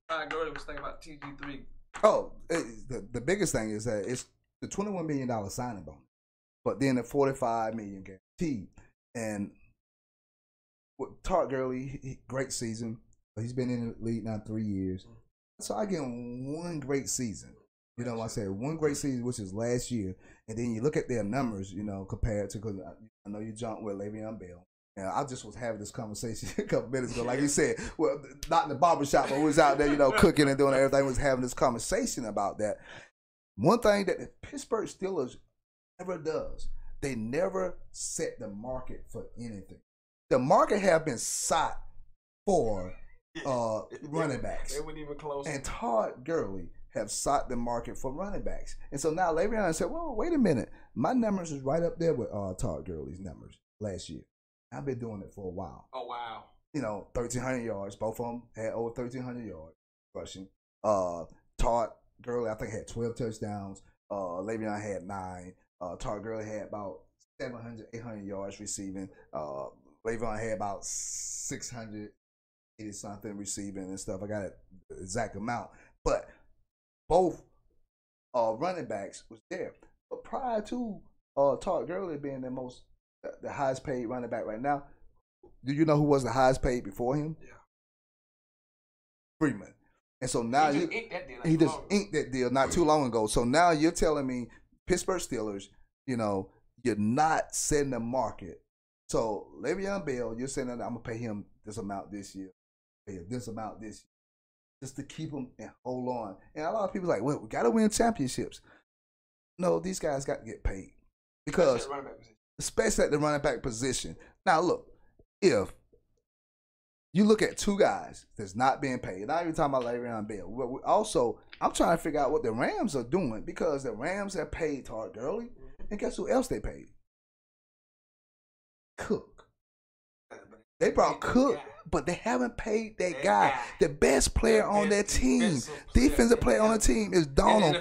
Ty Gurley was thinking about TG3. Oh, the biggest thing is that it's the $21 million signing bonus. But then the $45 million guaranteed. And with Todd Gurley, great season. He's been in the league now 3 years. So I give him one great season. You know what I said? One great season, which is last year. And then you look at their numbers, compared to, because I know you jumped with Le'Veon Bell. And I just was having this conversation a couple minutes ago. Like you said, well, not in the barbershop, but we was out there, cooking and doing everything. We was having this conversation about that. One thing that the Pittsburgh Steelers never does, they never set the market for anything. The market have been sought for running backs. They weren't even close. And Todd Gurley have sought the market for running backs. And so now Le'Veon said, well, wait a minute. My numbers is right up there with Todd Gurley's numbers last year. I've been doing it for a while. Oh, wow. 1,300 yards. Both of them had over 1,300 yards rushing. Todd Gurley, I think, had 12 touchdowns. Le'Veon had 9. Todd Gurley had about 700, 800 yards receiving. Le'Veon had about 680 something receiving and stuff. I got the exact amount. But both running backs was there. But prior to Todd Gurley being the highest paid running back right now, do you know who was the highest paid before him? Yeah. Freeman. And so now he just inked that deal not too long ago. So now you're telling me Pittsburgh Steelers, you're not setting the market. So Le'Veon Bell, you're saying that I'm gonna pay him this amount this year, pay him this amount this year, just to keep him and hold on. And a lot of people are like, well, we gotta win championships. No, these guys got to get paid because, especially at the running back position. Now look, if you look at two guys that's not being paid, not even talking about Le'Veon Bell. Also, I'm trying to figure out what the Rams are doing because the Rams have paid Todd Gurley, and guess who else they paid? Cook. They brought Cook but they haven't paid that guy. The best player on their team, defensive player on the team is Donald.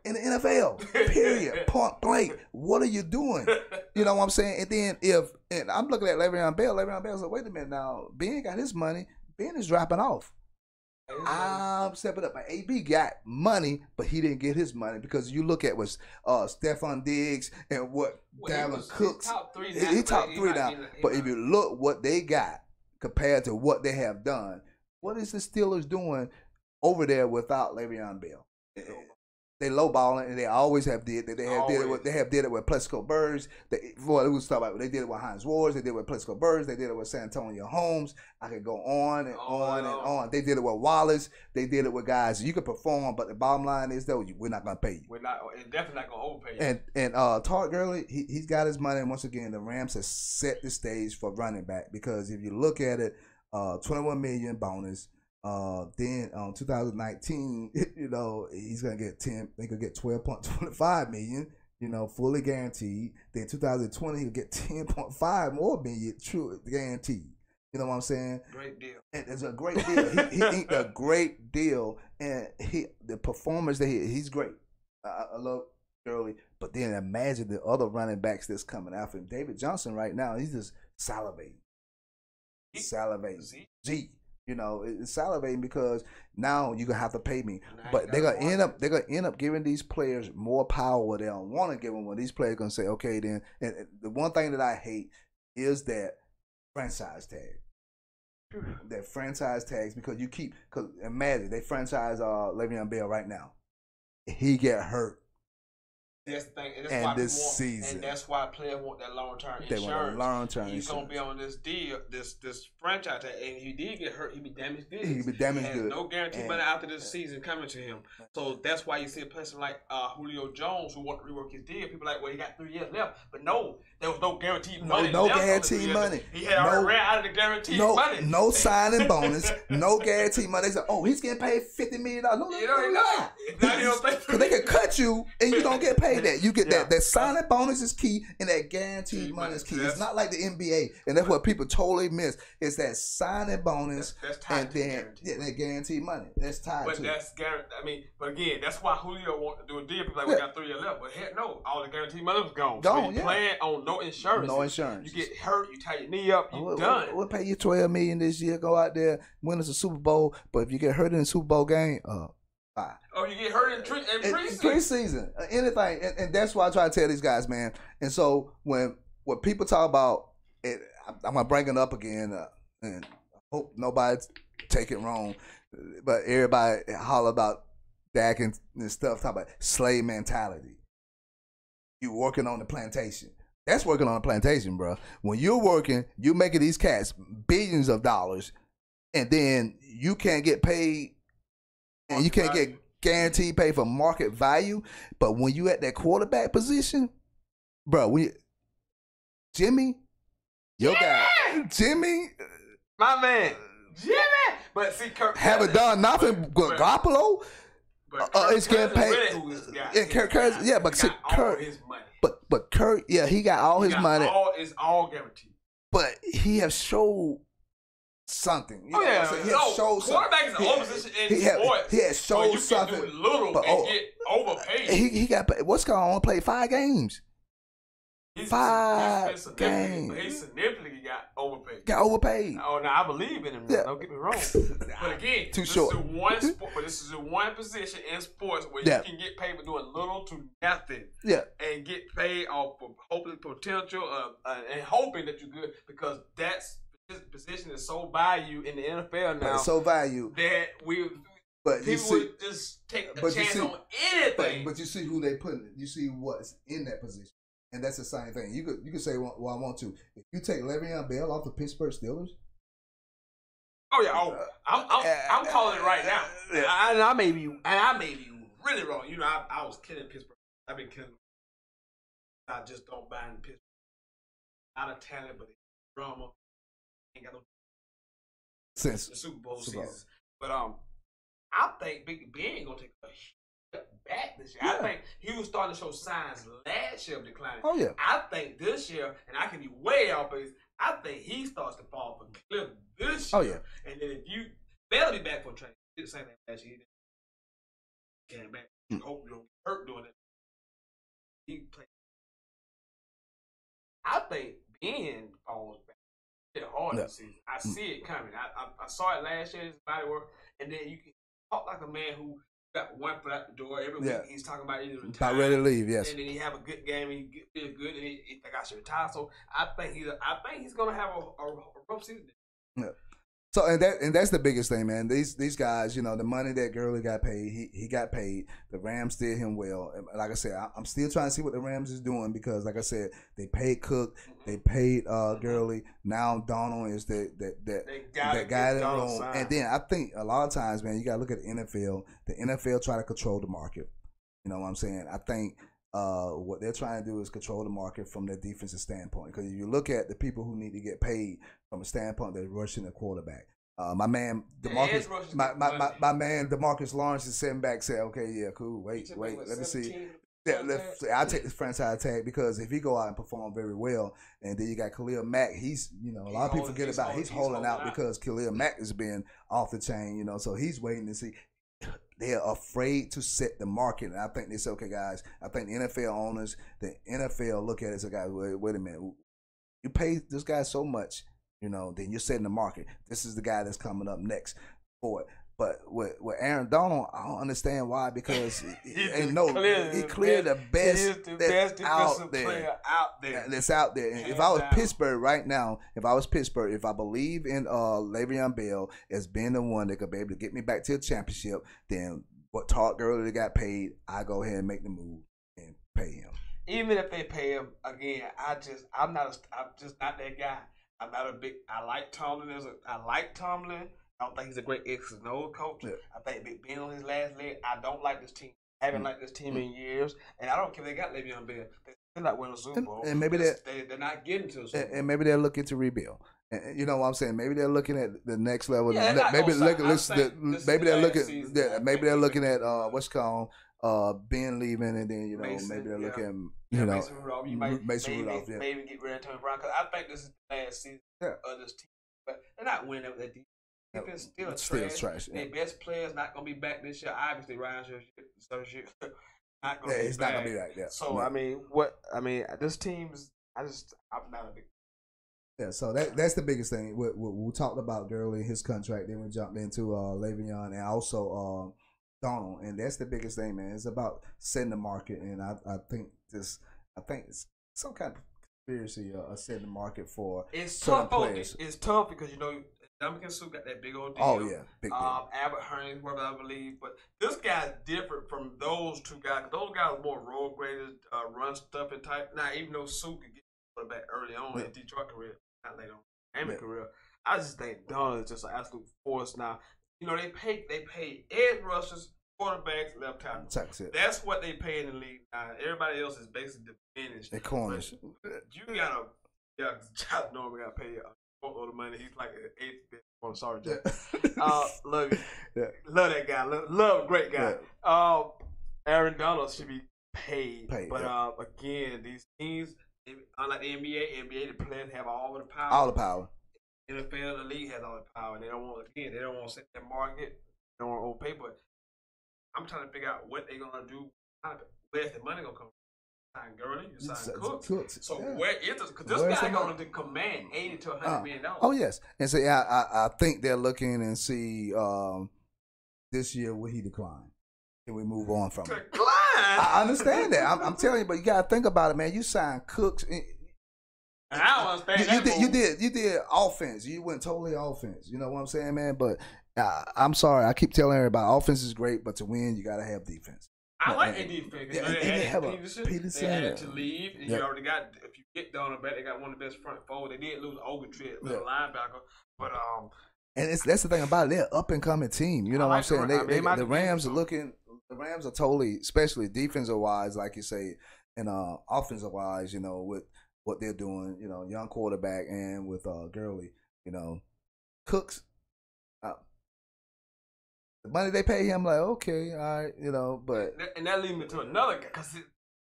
In the NFL. Period. Point blank. What are you doing? You know what I'm saying? And then and I'm looking at Le'Veon Bell. Le'Veon Bell's like, wait a minute now. Ben got his money. Ben is dropping off. I'm stepping up. AB got money, but he didn't get his money because you look at what Stephon Diggs and what Dalvin Cooks. He top three now. But if you look what they got compared to what they have done, what is the Steelers doing over there without Le'Veon Bell? They lowballing, and they always have did. They have did it with Plexico Birds. They did it with Hines Ward. They did it with Plexico Birds. They did it with Santonio Holmes. I could go on and on and on. They did it with Wallace. They did it with guys. You can perform, but the bottom line is though we're not gonna pay you. We're not, and definitely not gonna overpay you. And Todd Gurley, he's got his money. And once again, the Rams have set the stage for running back because if you look at it, $21 million bonus. Then 2019, you know, he's gonna get 10. They could get 12.25 million, you know, fully guaranteed. Then 2020, he'll get 10.5 more million, true guaranteed. You know what I'm saying? Great deal. And it's a great deal. he inked a great deal, and the performance that he's great. I love Gurley, but then imagine the other running backs that's coming after him. David Johnson right now, he's just salivating. G. You know, it's salivating because now you're gonna have to pay me. But they're gonna end up giving these players more power they don't want to give them. When these players gonna say, okay, then. And the one thing that I hate is that franchise tag. That franchise tags because imagine they franchise Le'Veon Bell right now. He get hurt. That's the thing, and that's why players want that long-term insurance. They want a long-term insurance. He's gonna be on this deal, this franchise tag, and if he did get hurt, he'd be damaged good. He'd be damaged good. No guarantee money after this season coming to him. So that's why you see a person like Julio Jones who want to rework his deal. People are like, well, he got 3 years left, but no, there was no guaranteed money. No guaranteed money. He had already ran out of the guaranteed money. No signing bonus. No guaranteed money. They said, oh, he's getting paid $50 million. No, because they can cut you and you don't get paid. That you get that signing bonus is key and that guaranteed money is key. It's not like the NBA, and that's what people totally miss. It's that signing bonus and then that guaranteed money. That's tied. But that's guaranteed. I mean, but again, that's why Julio want to do a deal. People like we got 3 years left, but heck no, all the guaranteed money was gone. So you playing on no insurance. No insurance. You get hurt, you tie your knee up, you done. We'll pay you $12 million this year. Go out there, win us a Super Bowl. But if you get hurt in the Super Bowl game, oh, you get hurt in preseason. Anything. And that's why I try to tell these guys, man. And so when people talk about it, I'm going to bring it up again. And I hope nobody take it wrong. But everybody holler about Dak and stuff, talk about slave mentality. You working on the plantation. That's working on a plantation, bro. When you're working, you're making these cats billions of dollars, and then you can't get paid. And you can't get guaranteed pay for market value. But when you at that quarterback position, bro, Jimmy, your guy, Jimmy, my man, Jimmy. But see, Kirk haven't done nothing. Garoppolo, it's getting paid. And Kirk, but see, Kirk, but Kirk, he got all his money. It's all guaranteed. But he has showed something. He has showed quarterback is the old position in sports. He has showed something. You can do little and get overpaid. He got what's going on? Played 5 games. He's 5 games. He significantly got overpaid. Oh, now I believe in him. Yeah. Don't get me wrong. But again, this is the one position in sports where you can get paid for doing little to nothing. Yeah. And get paid off of hopefully potential and hoping that you're good because that's. This position is so valued in the NFL now. It's so valued that people would just take a chance on anything. But you see who they put in. You see what's in that position, and that's the same thing. You could say, "Well, I want to." If you take Le'Veon Bell off the Pittsburgh Steelers. Oh yeah, I'm calling it right now. And I may be really wrong. You know, I was killing Pittsburgh. I've been killing. I just don't buy in Pittsburgh. Not a talent, but drama. Ain't got no since the Super Bowl season. But I think Big Ben gonna take a step back this year. I think he was starting to show signs last year of declining. Oh yeah. I think this year, and I can be way off base, I think he starts to fall for cliff this Oh, year. yeah. And then if you they'll be back for training. Did the same thing last year. He came back. Hope you don't get hurt doing it. He played. I think Ben falls back. It's hard to see. I see it coming. I saw it last year. His body work, and then you can talk like a man who got one foot out the door every week. He's talking about either retire, about ready to leave. Yes, and then he have a good game. He feels good, and he think I should retire. So I think he's gonna have a rough season. Yeah. So and that's the biggest thing, man. These guys, you know, the money that Gurley got paid, he got paid. The Rams did him well. And like I said, I'm still trying to see what the Rams is doing because, like I said, they paid Cook, they paid Gurley. Now Donald is that guy in the room. And then I think a lot of times, man, you got to look at the NFL. The NFL try to control the market. You know what I'm saying? I think what they're trying to do is control the market from their defensive standpoint. Because if you look at the people who need to get paid from a standpoint, they're rushing the quarterback. My man DeMarcus, my man DeMarcus Lawrence is sitting back, saying, "Okay, yeah, cool. Wait, let me see. Yeah, I'll take this franchise tag because if he go out and perform very well, and then you got Khalil Mack, he's a lot of people forget about he's holding out because Khalil Mack has been off the chain, you know, so he's waiting to see. They're afraid to set the market, and I think they say, okay, guys, I think the NFL owners, the NFL look at it and say, guys, wait a minute, you pay this guy so much, you know, then you're setting the market. This is the guy that's coming up next for it. But with Aaron Donald, I don't understand why because he cleared the best that's out there. That's out there. And if I was Pittsburgh right now, if I believe in Le'Veon Bell as being the one that could be able to get me back to the championship, then what Todd Gurley got paid, I go ahead and make the move and pay him. Even if they pay him again, I'm just not that guy. I like Tomlin I don't think he's a great X and O coach. Yeah. I think Big Ben on his last leg. I don't like this team. I haven't liked this team in years, and I don't care if they got Le'Veon Bell. They're not winning a Super Bowl, and maybe they're not getting to a Super Bowl. And maybe they're looking to rebuild. And you know what I'm saying? Maybe they're looking at the next level. Yeah, maybe they're looking at what's called Ben leaving, and then maybe they're looking Mason Rudolph. Maybe get rid of Tony Brown because I think this is the last season of this team. But they're not winning with that defense. Defense still trash. Their best player's not gonna be back this year. Obviously, Ryan Shazier not gonna be he's back. Not gonna be back. Yeah. So this team's I'm not a big. Yeah, so that's the biggest thing. We talked about Gurley, his contract. Then we jumped into Le'Veon and also Donald, and that's the biggest thing, man. It's about setting the market, and I think it's some kind of conspiracy setting the market for certain players. It's tough because Dominican Sue got that big old deal. Oh, yeah. Big deal. Albert Hearns, I believe. But this guy's different from those two guys. Those guys are more road graders, run stuff and type. Now, even though Sue could get back early on in Detroit career, not later on, career, I just think Donald is just an absolute force now. They pay edge rushers, quarterbacks, left tackle. That's what they pay in the league now. Everybody else is basically diminished. They're corners. You got Josh Norman got to pay all the money. He's like an eighth bit. Oh, sorry, Jack. Love you. Yeah. Love that guy. Love great guy. Yeah. Aaron Donald should be paid. But again, these teams, unlike the NBA, the players have all the power. All the power. NFL, the league has all the power. They don't want to set their market. They don't want to overpay. But I'm trying to figure out what they're gonna do. Where's the money gonna come from? Sign Gurley, you sign Cooks. So where is this? Because this guy going to command $80 to $100 million. Oh yes, and so I think they're looking and see this year will he decline? Can we move on from it? Decline? I understand that. I'm telling you, but you got to think about it, man. You signed Cooks. I don't understand. You did offense. You went totally offense. You know what I'm saying, man? But I'm sorry. I keep telling everybody, offense is great, but to win, you got to have defense. I like their defense. They have Peterson. They had to leave. And you already got, if you get Donald back, they got one of the best front four. They did lose Ogletree, the linebacker. But and that's the thing about it. They're an up and coming team. You know what I'm saying? The Rams are looking. The Rams are totally, especially defensive wise, like you say, and offensive wise. With what they're doing. Young quarterback and with Gurley. Cooks. The money they pay him, like, okay, all right, but... And that leads me to another guy, because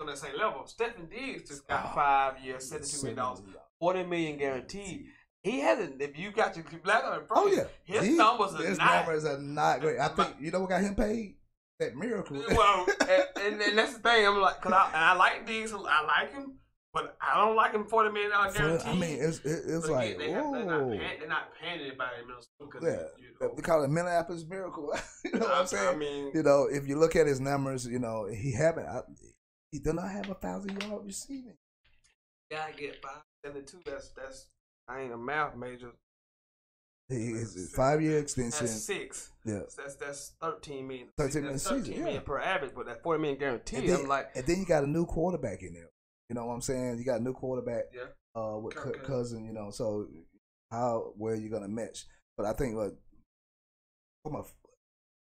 on that same level, Stephen Diggs just got 5 years, $72 million. $40 million guaranteed. He hasn't. If you got your black on in front, Oh yeah, his numbers are not great. I think you know what got him paid? That miracle. Well, and that's the thing. I'm like, I like these. I like him, but I don't like him $40 million guaranteed. I mean, it's like they're not paying anybody in Minnesota because they call it Minneapolis miracle. You know what I'm saying? I mean, you know, if you look at his numbers, you know, he does not have 1,000-yard receiving. Gotta get 572. That's I ain't a math major. His 5-year extension. That's 6. Yeah. That's 13 million. 13 million season. Million per average, but that $40 million guaranteed. And then you got a new quarterback in there. You know what I'm saying? You got a new quarterback. Yeah. With Cousin. You know, so where are you gonna match? But I think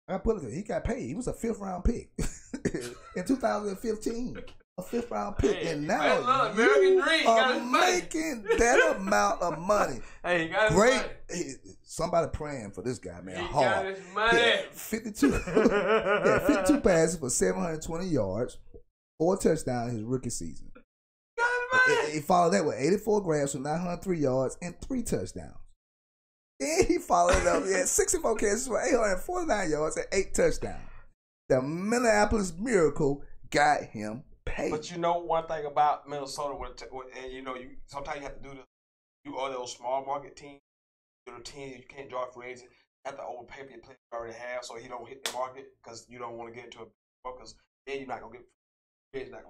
I put it. He got paid. He was a 5th round pick in 2015. A 5th round pick, and now you are making that amount of money. Hey, he got his great. money. Somebody praying for this guy, man. He hard. got his money. 52 passes for 720 yards, 4 touchdowns his rookie season. He got his money. He followed that with 84 grabs for 903 yards and 3 touchdowns. And he followed it up. He had 64 catches for 849 yards and 8 touchdowns. The Minneapolis Miracle got him paid. But you know one thing about Minnesota, and you know, sometimes you have to do this. You are those small market teams, little teams you can't draw free agent. You have to overpay for your players you already have, so he don't hit the market because you don't want to get into a because then you're not gonna get free agent. Not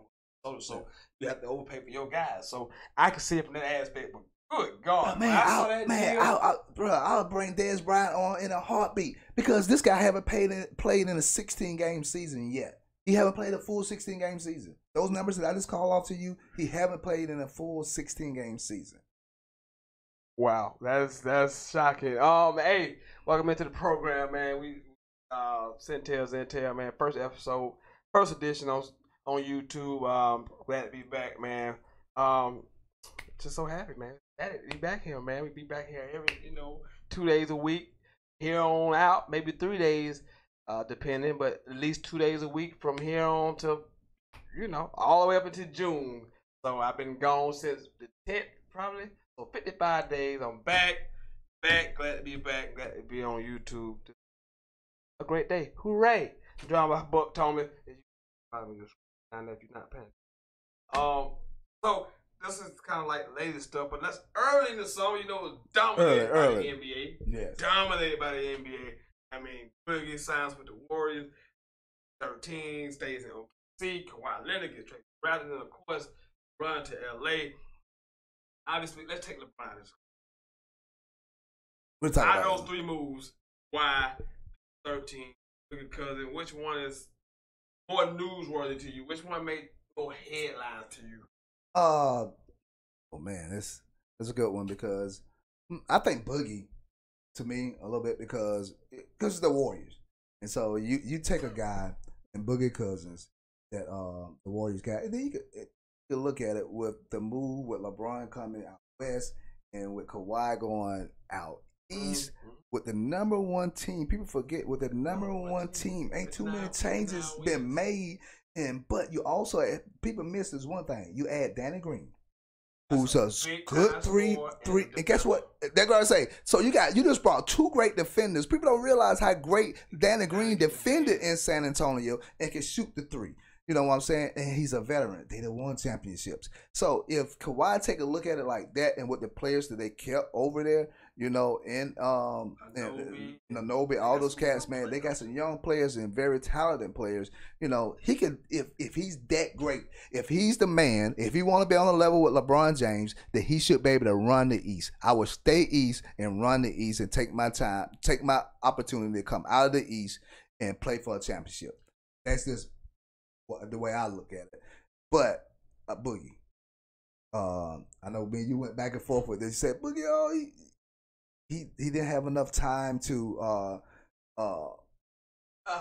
gonna so you have to overpay for your guys. So I can see it from that aspect, but. Good God, I'll bring Dez Bryant on in a heartbeat because this guy haven't played in a 16-game season yet. He haven't played a full 16-game season. Those numbers that I just called off to you, he haven't played in a full 16-game season. Wow, that's shocking. Hey, welcome into the program, man. We Sentell, man. First episode, first edition on YouTube. Glad to be back, man. Just so happy, man. Glad to be back here, man. We be back here every 2 days a week. Here on out, maybe 3 days, depending, but at least 2 days a week from here on to all the way up into June. So I've been gone since the 10th, probably. So 55 days. I'm back. Glad to be back. Glad to be on YouTube. A great day. Hooray! John, my book told me. Probably just if you're not paying. So this is kind of like latest stuff, but that's early in the summer. It was dominated by the NBA. Yes. Dominated by the NBA. I mean, Boogie signs with the Warriors. 13 stays in OKC. Kawhi Leonard gets traded. Rather than, of course, run to LA. Obviously, let's take LeBron. Out of those 3 moves, why 13? Because which one is more newsworthy to you? Which one made more headlines to you? Oh man, that's a good one because I think Boogie to me a little bit because it's the Warriors, and so you take a guy and Boogie Cousins that the Warriors got, and then you could look at it with the move with LeBron coming out west and with Kawhi going out east with the number 1 team. People forget with the number 1 team, ain't too many changes been made. But you also people miss this one thing. You add Danny Green, who's a good three. And guess what? They're gonna say. So you just brought 2 great defenders. People don't realize how great Danny Green defended in San Antonio and can shoot the 3. You know what I'm saying? And he's a veteran. They done won championships. So if Kawhi take a look at it like that and with the players that they kept over there, and Nobi, all those cats, man, they got some young players and very talented players. He could, if he's that great, if he's the man, if he want to be on a level with LeBron James, then he should be able to run the East. I would stay East and run the East and take my time, take my opportunity to come out of the East and play for a championship. That's just the way I look at it. But Boogie, I know me and you went back and forth with this. You said Boogie, he didn't have enough time to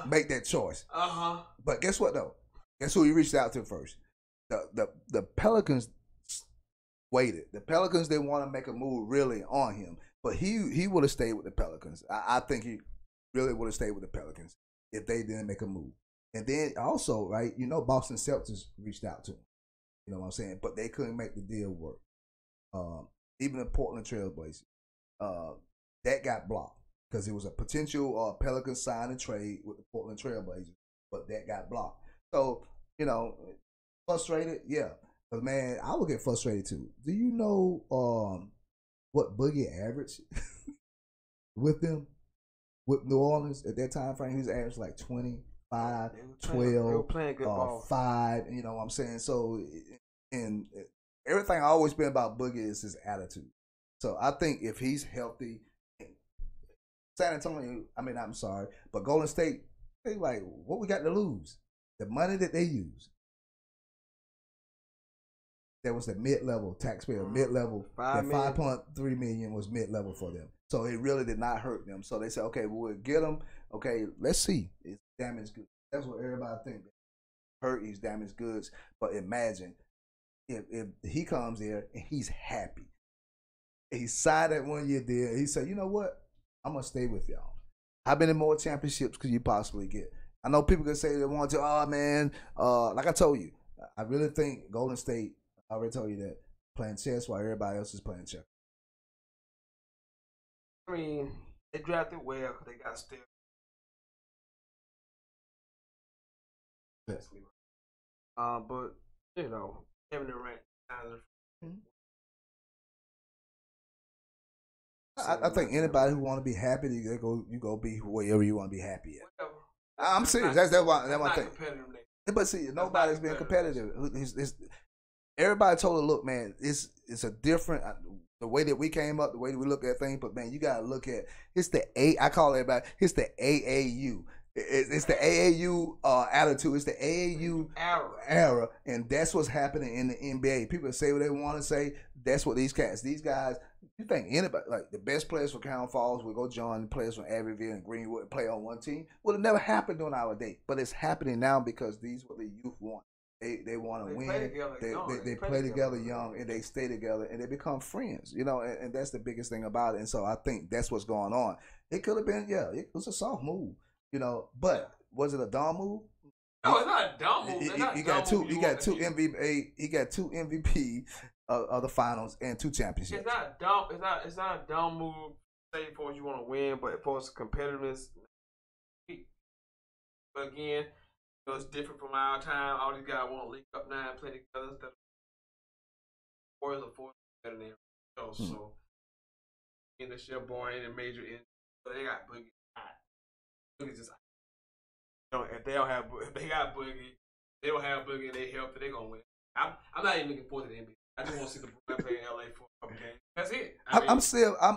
make that choice. But guess what though? Guess who he reached out to first? The Pelicans waited. The Pelicans didn't want to make a move really on him, but he would have stayed with the Pelicans. I think he really would have stayed with the Pelicans if they didn't make a move. And then also, right, Boston Celtics reached out to him. You know what I'm saying? But they couldn't make the deal work. even the Portland Trailblazers, that got blocked because it was a potential Pelican sign and trade with the Portland Trailblazers, but that got blocked. So, you know, frustrated, yeah. But man, I would get frustrated too. Do you know what Boogie averaged with them? With New Orleans at that time frame, he was averaged like 25, 12, playing good ball. 5, you know what I'm saying? So, and everything always been about Boogie is his attitude. So I think if he's healthy, San Antonio, I'm sorry, but Golden State, they like, what we got to lose? The money that they use. That was the mid-level taxpayer, mid-level. That 5.3 million was mid-level for them. So it really did not hurt them. So they said, okay, we'll get them. Okay, let's see. It's damaged goods. That's what everybody thinks. Hurt is damaged goods. But imagine if he comes there and he's happy. He signed that 1 year deal. He said, you know what? I'm going to stay with y'all. How many more championships could you possibly get? I know people can say they want to, oh, man. Like I told you, I really think Golden State, I already told you that, playing chess while everybody else is playing chess. I mean, they drafted well because they got still. Yes. But, you know, Kevin Durant. I think anybody who want to be happy, you go be wherever you want to be happy at. Whatever. I'm serious. That's what I think. But see, That's nobody's being competitive. Everybody told her, look, man, it's a different the way that we came up, the way that we look at things. But man, you gotta look at I call everybody. It's the AAU. It's the AAU attitude. It's the AAU era, and that's what's happening in the NBA. People say what they want to say. That's what these guys. You think anybody like the best players from Cowan Falls would go join the players from Abbeville and Greenwood and play on one team? Would have never happened during our day, but it's happening now because these what the youth want. They want to win. They play together young, and they stay together, and they become friends. You know, and that's the biggest thing about it. And so I think that's what's going on. It could have been, it was a soft move. You know, but was it a dumb move? No, it's not a dumb move. He got two MVP. He got two MVP of the finals and 2 championships. It's not dumb. It's not a dumb move. Say for you want to win, but for competitiveness. But again, it's different from our time. All these guys want to link up now and play together instead of 4 better than everybody else. So in the ship boy and major in, they got Boogie. Boogie's just, if they got Boogie, they don't have Boogie and they healthy, they're gonna win. I'm not even looking forward to the NBA. I just want to see the Brooklyn play in LA for a couple games. That's it.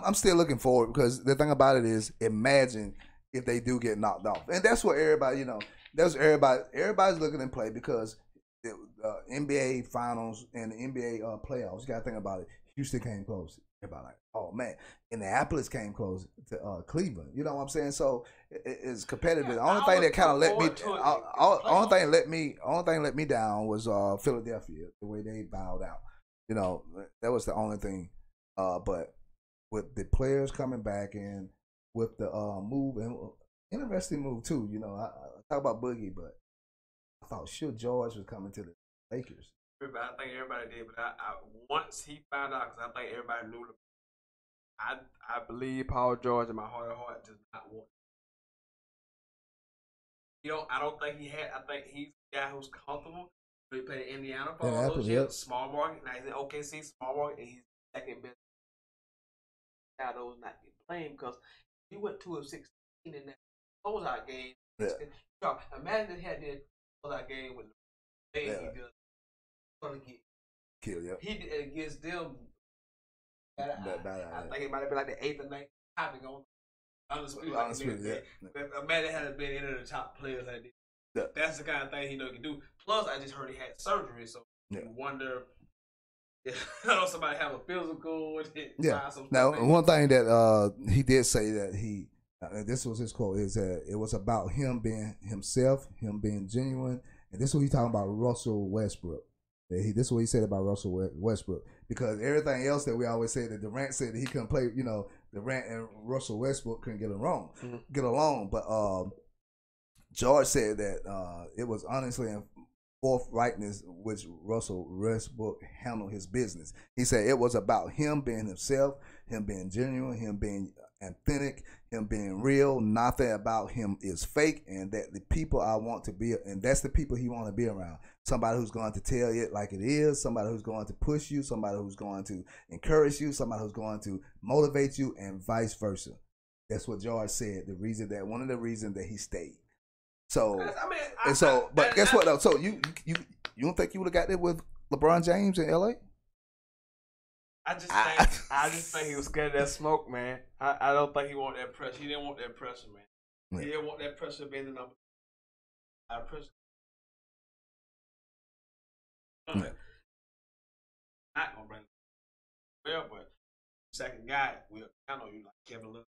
I'm still looking forward because the thing about it is, imagine if they do get knocked off, and that's what everybody, that's everybody's looking in play because the NBA finals and the NBA playoffs. You got to think about it. Houston came close. Everybody like, oh man, Indianapolis came close to Cleveland. You know what I'm saying? So it's competitive. The only thing that kind of let me down was Philadelphia, the way they bowed out. You know, that was the only thing. But with the players coming back and with the move, and interesting move too. You know, I talk about Boogie, but I thought George was coming to the Lakers. I think everybody did, but I once he found out, because I think everybody knew. I believe Paul George in my heart of heart does not want. I don't think he had. I think he's the guy who's comfortable. He played in Indiana for all those years, small market. Now he's in OKC, small market, and he's second best. Now those not get blamed because he went 2 of 16 in that closeout game. Yeah. Imagine if he had that closeout game with the he did. Gonna get killed. Yep. He did against them. I think it might have been like the 8th or 9th topic on Undisputed. Yeah. Imagine had been any of the top players that did. Yeah. That's the kind of thing he can do. Plus, I just heard he had surgery, so you wonder if somebody have a physical with it. Yeah. Now, one thing that he did say that this was his quote, is that it was about him being himself, him being genuine, and this is what he's talking about Russell Westbrook. This is what he said about Russell Westbrook, because everything else that we always say that Durant said that he couldn't play, Durant and Russell Westbrook couldn't get along. But George said that it was honestly forthrightness which Russell Westbrook handled his business. He said it was about him being himself, him being genuine, him being authentic, him being real. Nothing about him is fake, and that the people I want to be, and that's the people he want to be around. Somebody who's going to tell it like it is, somebody who's going to push you, somebody who's going to encourage you, somebody who's going to motivate you, and vice versa. That's what George said. One of the reasons that he stayed. So, but guess what though? So you don't think you would have got there with LeBron James in LA? I just think he was scared of that smoke, man. I don't think he wanted that pressure. He didn't want that pressure, man. Yeah. He didn't want that pressure being the number. Pressure. Yeah. Not gonna bring well, but second guy will count on you like Kevin Love.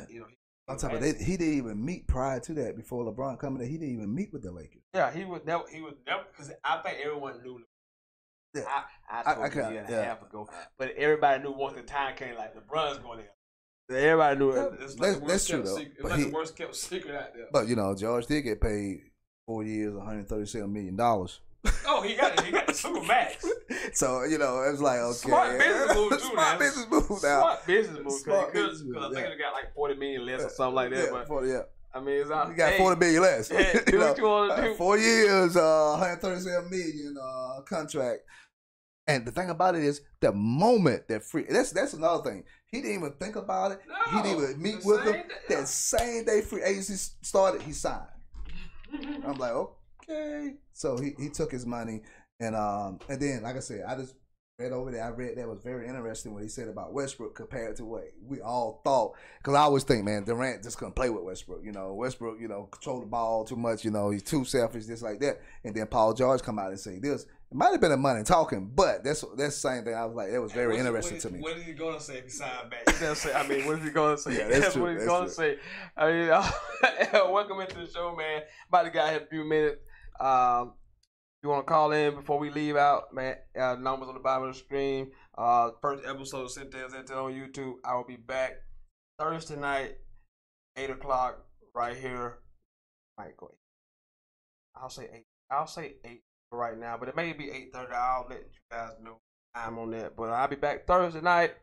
You know, on top of that, he didn't even meet prior to that. Before LeBron coming there, he didn't even meet with the Lakers. Yeah, he was never because I think everyone knew. Yeah. I told you a year and a half ago, but everybody knew once the time came, like LeBron's going there. Everybody knew it. It's like that's true though. It's like the worst kept secret out there. But you know, George did get paid 4 years, $137 million. Oh, he got the super max. So you know, it was like okay, smart business move too. Smart business move now. Smart business move because I think it got like 40 million less or something like that. But 40, yeah. I mean, it's out. You got 40 million less. Yeah, do what you want to do. 4 years, $137 million contract. And the thing about it is, the moment that that's another thing. He didn't even think about it. No, he didn't even meet with him. That same day free agency started, he signed. I'm like, okay. So he took his money, and then like I said, I just read over there. I read that was very interesting what he said about Westbrook compared to what we all thought. Because I always think, man, Durant just couldn't play with Westbrook. You know, Westbrook, control the ball too much. You know, he's too selfish, just like that. And then Paul George come out and say this. It might have been a money talking, but that's the same thing. I was like, that was very interesting to me. What is he gonna say if he signed back? What is he gonna say? Yeah, that's true. What he's gonna say. I mean, welcome into the show, man. About to get here in a few minutes. You want to call in before we leave out, man? Numbers on the bottom of the screen. First episode of Sentell on YouTube. I will be back Thursday night, 8 o'clock, right here. Might go 8. I'll say 8 right now, but it may be 8:30. I'll let you guys know time on that. But I'll be back Thursday night.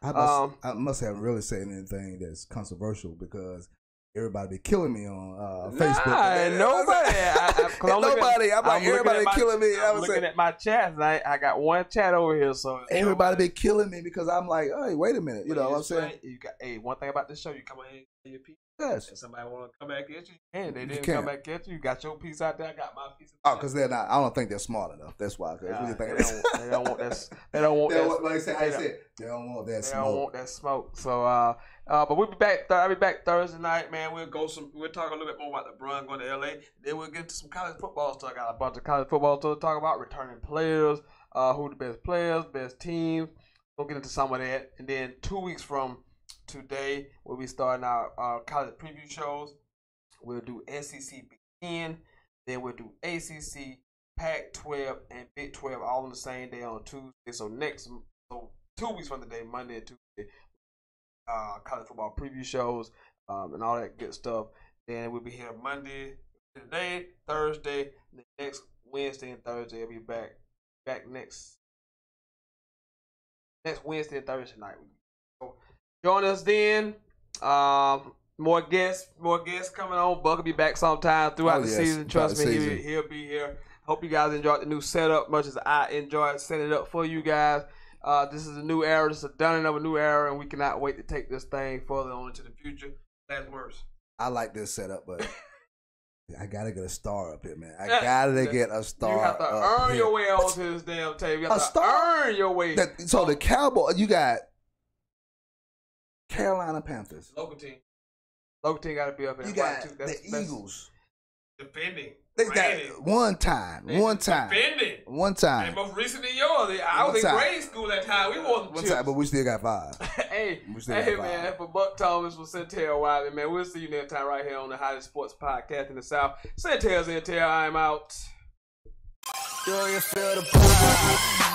I must have really said anything that's controversial because everybody be killing me on Facebook. Nobody. I'm like, everybody killing me. I'm looking at my chats. I got one chat over here, so everybody be killing me because I'm like, hey, wait a minute. You know what I'm saying? One thing about this show, you come on here and your piece. Yes. If somebody want to come back at you, and they didn't come back at you. You got your piece out there. I got my piece. Because they're not. I don't think they're smart enough. That's why. They don't want that. They don't want that. Like I said, they don't want that smoke. They don't want that smoke. So, but we'll be back. I'll be back Thursday night, man. We'll talk a little bit more about LeBron going to LA. Then we'll get to some college football stuff. Got a bunch of college football stuff to talk about. Returning players, who the best players, best teams. We'll get into some of that, and then 2 weeks from today, we'll be starting our college preview shows. We'll do SEC Big 10, then we'll do ACC, Pac-12, and Big 12 all on the same day on Tuesday. So 2 weeks from today, Monday and Tuesday, college football preview shows and all that good stuff. Then we'll be here Monday, today, Thursday, the next Wednesday and Thursday. We'll be back next Wednesday and Thursday night. So, join us then. More guests coming on. Buck will be back sometime throughout the season. Trust me, he'll be here. Hope you guys enjoyed the new setup much as I enjoyed setting it up for you guys. This is a new era. This is a dawning of a new era, and we cannot wait to take this thing further on into the future. Last words. I like this setup, but I gotta get a star up here, man. I gotta get a star. You have to earn your way onto this damn table. You have to earn your way. So the Cowboys, you got Carolina Panthers. Local team got to be up there. You got the Eagles. Defending. They got one time. Defending. One time. And most recent in yours, I was in grade school that time. We won one time, but we still got 5. Hey, man, for Buck Thomas, for Sentell Wiley, man, we'll see you next time right here on the Hottest Sports Podcast in the South. Sentell, I'm out. Do you feel the vibe?